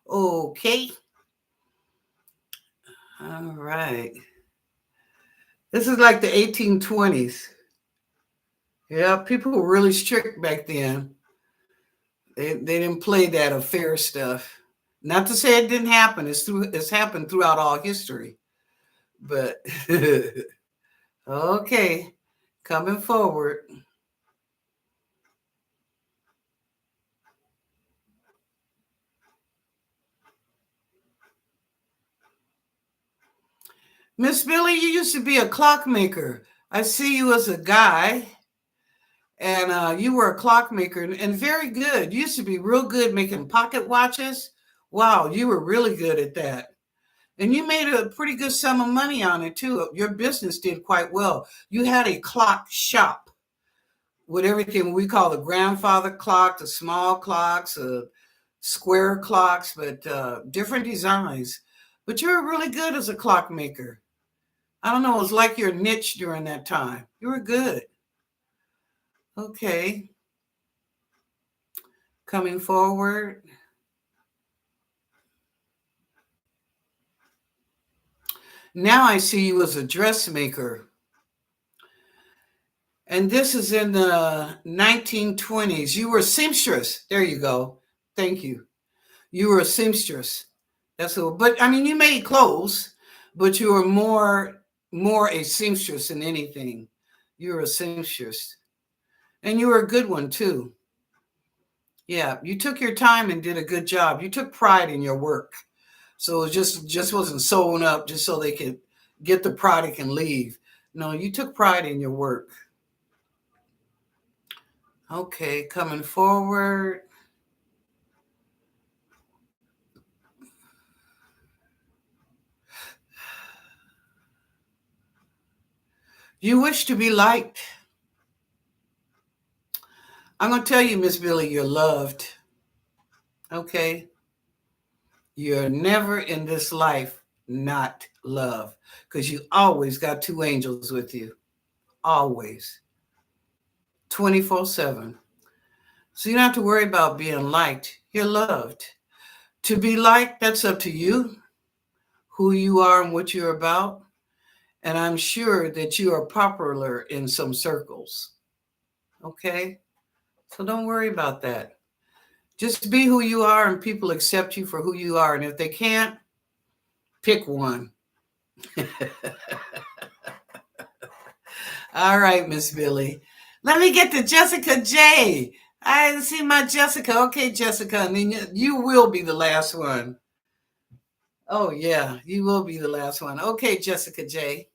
Okay. All right. This is like the 1820s. Yeah, people were really strict back then. They didn't play that affair stuff. Not to say it didn't happen. It's happened throughout all history. But okay, coming forward. Miss Billy, you used to be a clockmaker. I see you as a guy, and you were a clockmaker and very good. You used to be real good making pocket watches. Wow, you were really good at that. And you made a pretty good sum of money on it too. Your business did quite well. You had a clock shop with everything we call the grandfather clock, the small clocks, square clocks, but different designs. But you were really good as a clockmaker. I don't know, it was like your niche during that time. You were good. Okay. Coming forward. Now I see you as a dressmaker. And this is in the 1920s. You were a seamstress. There you go. Thank you. You were a seamstress. That's all. But I mean, you made clothes, but you were more a seamstress than anything. You were a seamstress. And you were a good one too. Yeah, you took your time and did a good job. You took pride in your work. So it just wasn't sewn up just so they could get the product and leave. No, you took pride in your work. Okay, coming forward. You wish to be liked. I'm going to tell you, Miss Billy, you're loved. Okay? You're never in this life not loved because you always got two angels with you. Always. 24/7. So you don't have to worry about being liked. You're loved. To be liked, that's up to you, who you are and what you're about. And I'm sure that you are popular in some circles. Okay? So don't worry about that. Just be who you are and people accept you for who you are. And if they can't, pick one. All right, Miss Billy. Let me get to Jessica J. I see my Jessica. Okay, Jessica. I mean, you will be the last one. Oh, yeah, you will be the last one. Okay, Jessica J.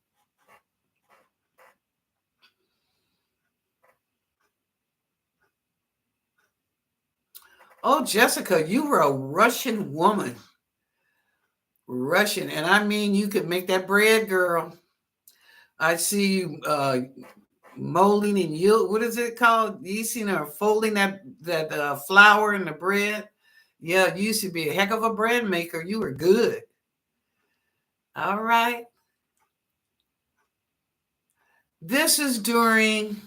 Oh, Jessica, you were a Russian woman. Russian. And I mean, you could make that bread, girl. I see you molding and you, what is it called? Yeasting or folding that flour in the bread. Yeah, you used to be a heck of a bread maker. You were good. All right. This is during.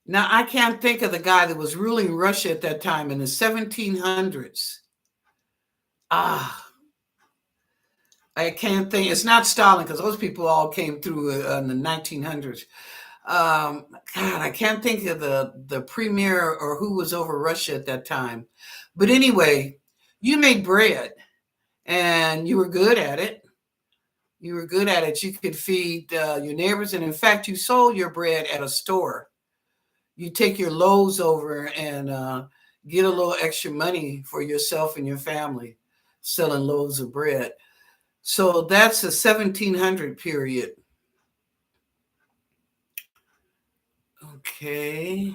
Now I can't think of the guy that was ruling Russia at that time in the 1700s. Ah, I can't think. It's not Stalin because those people all came through in the 1900s. God, I can't think of the premier or who was over Russia at that time. But anyway, you made bread and you were good at it. You were good at it. You could feed your neighbors, and in fact, you sold your bread at a store. You take your loaves over and get a little extra money for yourself and your family, selling loaves of bread. So that's the 1700 period. Okay.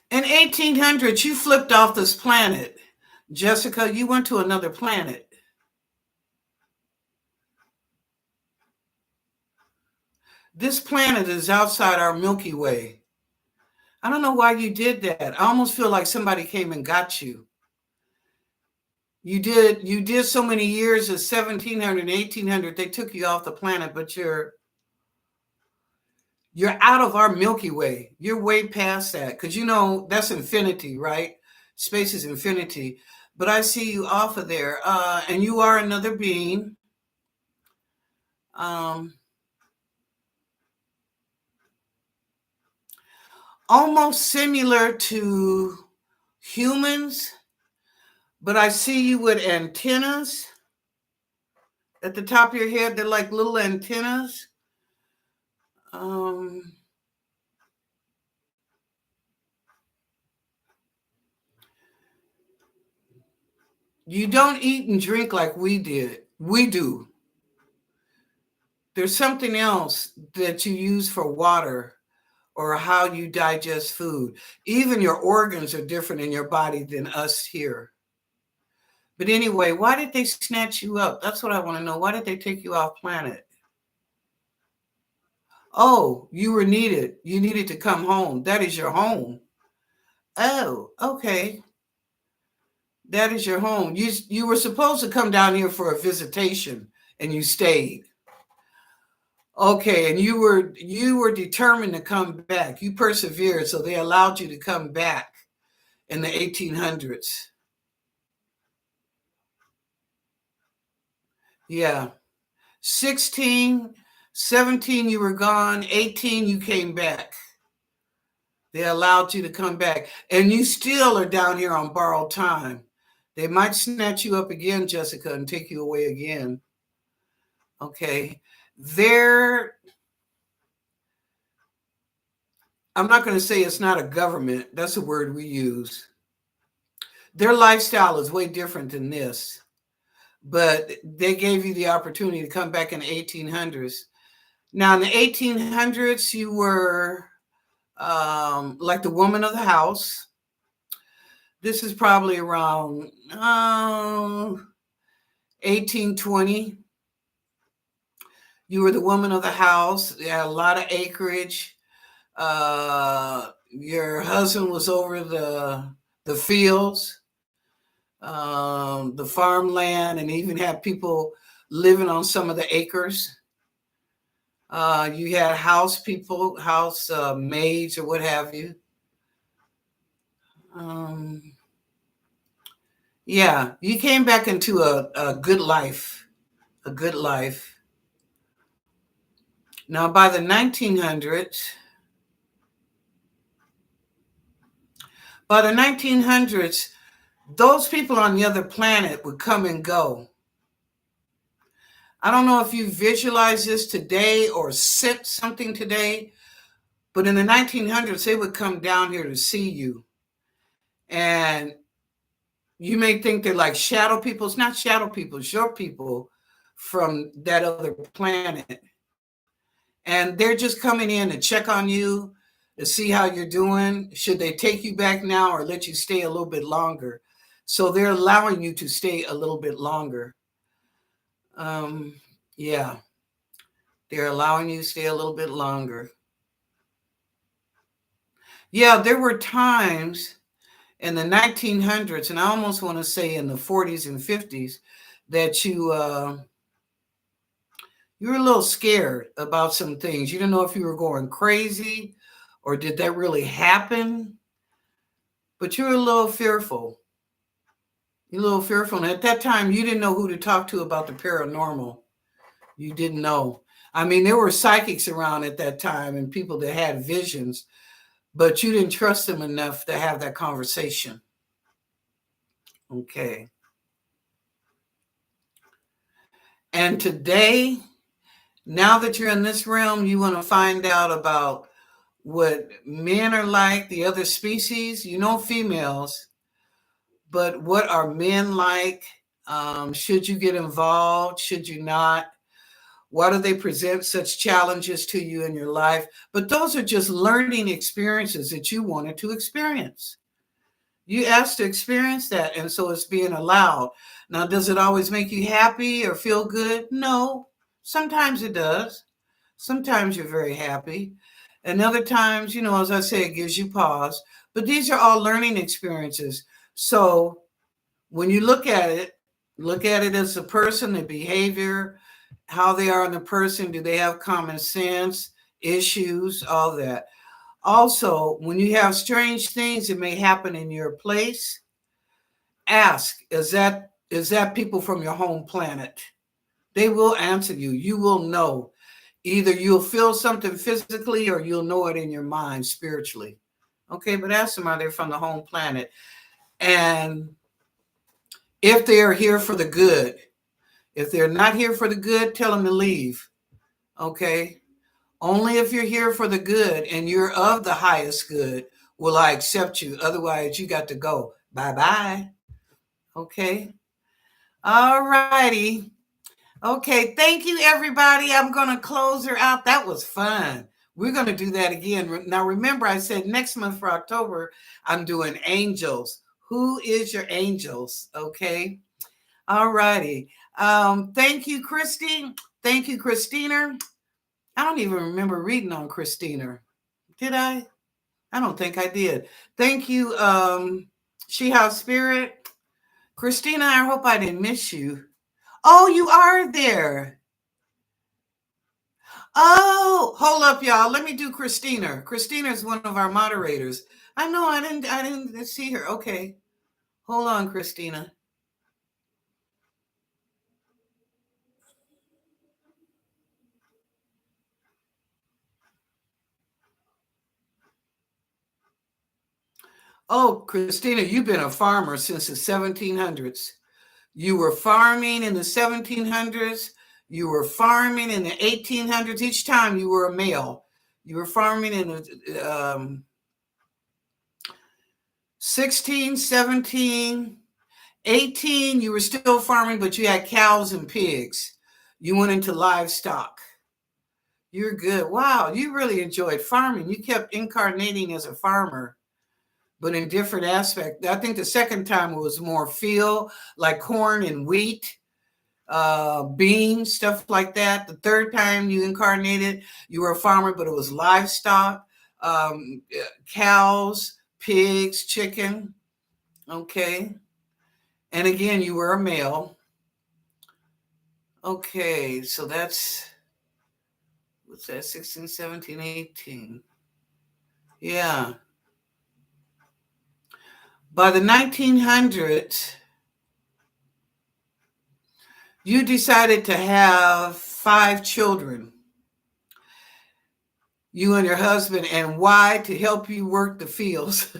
In 1800, you flipped off this planet. Jessica, you went to another planet. This planet is outside our Milky Way. I don't know why you did that. I almost feel like somebody came and got you. You did so many years as 1700, 1800, they took you off the planet, but You're out of our Milky Way. You're way past that because you know that's infinity, right? Space is infinity. But I see you off of there, and you are another being. Um, Almost similar to humans, but I see you with antennas at the top of your head. They're like little antennas. Um, you don't eat and drink like we did. We do. There's something else that you use for water or how you digest food. Even your organs are different in your body than us here. But anyway, why did they snatch you up? That's what I want to know. Why did they take you off planet? Oh, you were needed. You needed to come home. That is your home. Oh, okay. That is your home. You were supposed to come down here for a visitation and you stayed. Okay, and you were determined to come back. You persevered, so they allowed you to come back in the 1800s. Yeah. 16, 17 you were gone, 18 you came back. They allowed you to come back. And you still are down here on borrowed time. They might snatch you up again, Jessica, and take you away again. Okay. I'm not going to say it's not a government. That's a word we use. Their lifestyle is way different than this. But they gave you the opportunity to come back in the 1800s. Now, in the 1800s, you were like the woman of the house. This is probably around 1820. You were the woman of the house. You had a lot of acreage. Your husband was over the fields, the farmland, and even had people living on some of the acres. You had house people, house maids, or what have you. Yeah, you came back into a good life, a good life. Now, by the 1900s, those people on the other planet would come and go. I don't know if you visualize this today or sent something today, but in the 1900s, they would come down here to see you. And you may think they're like shadow people. It's not shadow people, it's your people from that other planet. And they're just coming in to check on you, to see how you're doing. Should they take you back now or let you stay a little bit longer? So they're allowing you to stay a little bit longer. Yeah, they're allowing you to stay a little bit longer. Yeah, there were times in the 1900s, and I almost want to say in the 40s and 50s, that you were a little scared about some things. You didn't know if you were going crazy or did that really happen, but you were a little fearful. You're a little fearful. And at that time, you didn't know who to talk to about the paranormal. You didn't know. I mean, there were psychics around at that time and people that had visions, but you didn't trust them enough to have that conversation. Okay. And today, now that you're in this realm, you want to find out about what men are like, the other species, you know, females, but what are men like? Should you get involved? Should you not? Why do they present such challenges to you in your life? But those are just learning experiences that you wanted to experience. You asked to experience that, and so it's being allowed. Now, does it always make you happy or feel good? No. Sometimes it does. Sometimes you're very happy. And other times, you know, as I say, it gives you pause. But these are all learning experiences. So when you look at it as a person, the behavior, how they are in the person. Do they have common sense? issues, all that. Also, when you have strange things that may happen in your place, ask, is that people from your home planet? They will answer you. You will know. Either you'll feel something physically or you'll know it in your mind spiritually. Okay, but ask them, are they from the home planet? And if they are here for the good, if they're not here for the good, tell them to leave. Okay? Only if you're here for the good and you're of the highest good will I accept you. Otherwise, you got to go. Bye bye. Okay? All righty. Okay, thank you, everybody. I'm going to close her out. That was fun. We're going to do that again. Now, remember, I said next month for October, I'm doing angels. Who is your angels? Okay. All righty. Thank you, Christy. Thank you, Christina. I don't even remember reading on Christina. Did I? I don't think I did. Thank you, She House Spirit. Christina, I hope I didn't miss you. Oh, you are there. Oh, hold up, y'all. Let me do Christina. Christina is one of our moderators. I know I didn't see her. Okay. Hold on, Christina. Oh, Christina, you've been a farmer since the 1700s. You were farming in the 1700s. You were farming in the 1800s. Each time you were a male. You were farming in the 16, 17, 18. You were still farming, but you had cows and pigs. You went into livestock. You're good. Wow, you really enjoyed farming. You kept incarnating as a farmer, but in different aspects. I think the second time it was more field, like corn and wheat, beans, stuff like that. The third time you incarnated, you were a farmer, but it was livestock, cows, pigs, chicken. Okay. And again, you were a male. Okay, so that's, what's that, 16, 17, 18. Yeah. By the 1900s, you decided to have 5 children, you and your husband, and why? To help you work the fields.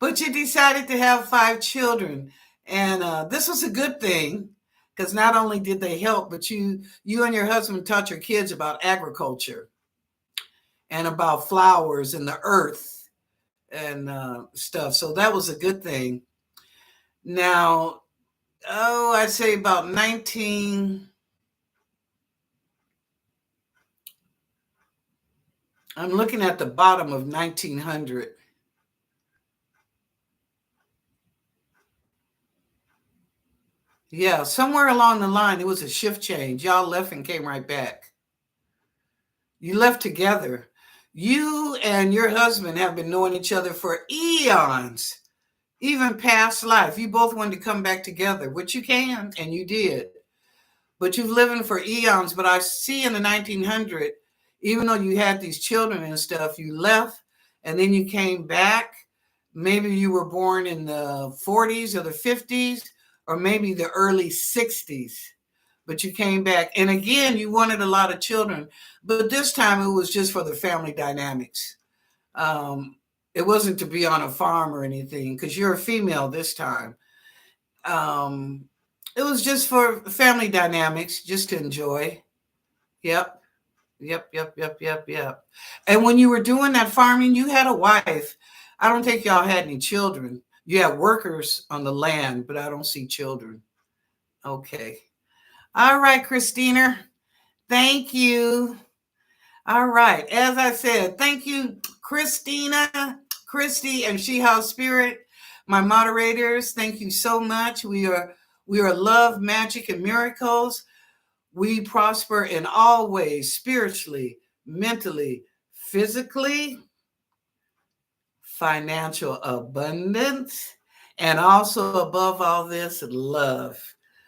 But you decided to have 5 children. And this was a good thing because not only did they help, but you and your husband taught your kids about agriculture and about flowers and the earth and stuff. So that was a good thing. Now, I'd say about 19. I'm looking at the bottom of 1900. Yeah, somewhere along the line, it was a shift change. Y'all left and came right back. You left together. You and your husband have been knowing each other for eons, even past life. You both wanted to come back together, which you can, and you did. But you've living for eons. But I see in the 1900, even though you had these children and stuff, you left and then you came back. Maybe you were born in the 40s or the 50s, or maybe the early 60s. But you came back. And again, you wanted a lot of children. But this time it was just for the family dynamics. It wasn't to be on a farm or anything because you're a female this time. Um, it was just for family dynamics, just to enjoy. Yep. Yep, yep, yep, yep, yep. And when you were doing that farming, you had a wife. I don't think y'all had any children. You had workers on the land, but I don't see children. Okay. All right, Christina. Thank you. All right. As I said, thank you, Christina, Christy, and She House Spirit, my moderators. Thank you so much. We are love, magic, and miracles. We prosper in all ways, spiritually, mentally, physically, financial abundance, and also above all this, love.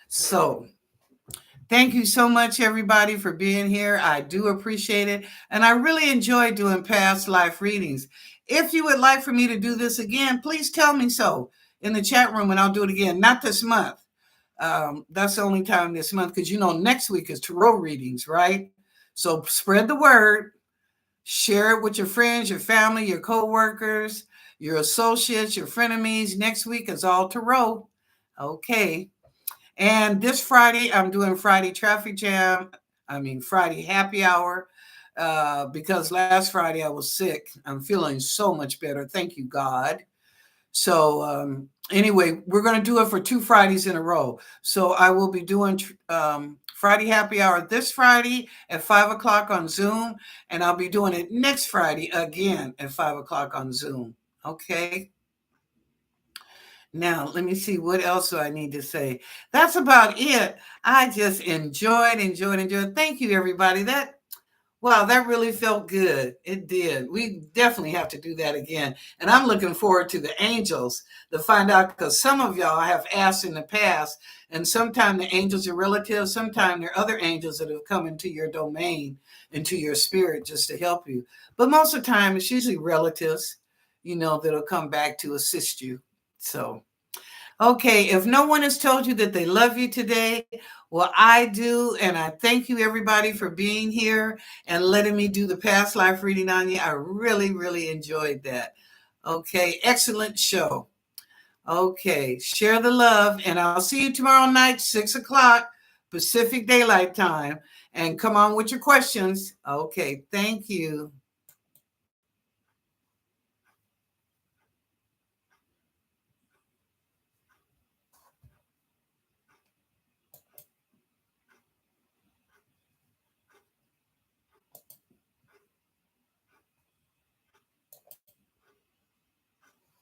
So Thank you so much, everybody, for being here. I do appreciate it. And I really enjoy doing past life readings. If you would like for me to do this again, please tell me so in the chat room and I'll do it again. Not this month. That's the only time this month because next week is tarot readings, right? So spread the word, share it with your friends, your family, your co-workers, your associates, your frenemies. Next week is all tarot. Okay. And this Friday, I'm doing Friday Traffic Jam. Friday Happy Hour. Because last Friday I was sick. I'm feeling so much better. Thank you, God. So anyway, we're going to do it for 2 Fridays in a row. So I will be doing Friday Happy Hour this Friday at 5 o'clock on Zoom. And I'll be doing it next Friday again at 5 o'clock on Zoom. Okay. Now, let me see, what else do I need to say? That's about it. I just enjoyed. Thank you, everybody. That really felt good. It did. We definitely have to do that again. And I'm looking forward to the angels to find out, because some of y'all have asked in the past, and sometimes the angels are relatives, sometimes they're other angels that have come into your domain, into your spirit just to help you. But most of the time, it's usually relatives, that'll come back to assist you. So, okay, if no one has told you that they love you today, well, I do. And I thank you, everybody, for being here and letting me do the past life reading on you. I really, really enjoyed that. Okay, excellent show. Okay, share the love. And I'll see you tomorrow night, 6 o'clock, Pacific Daylight Time. And come on with your questions. Okay, thank you.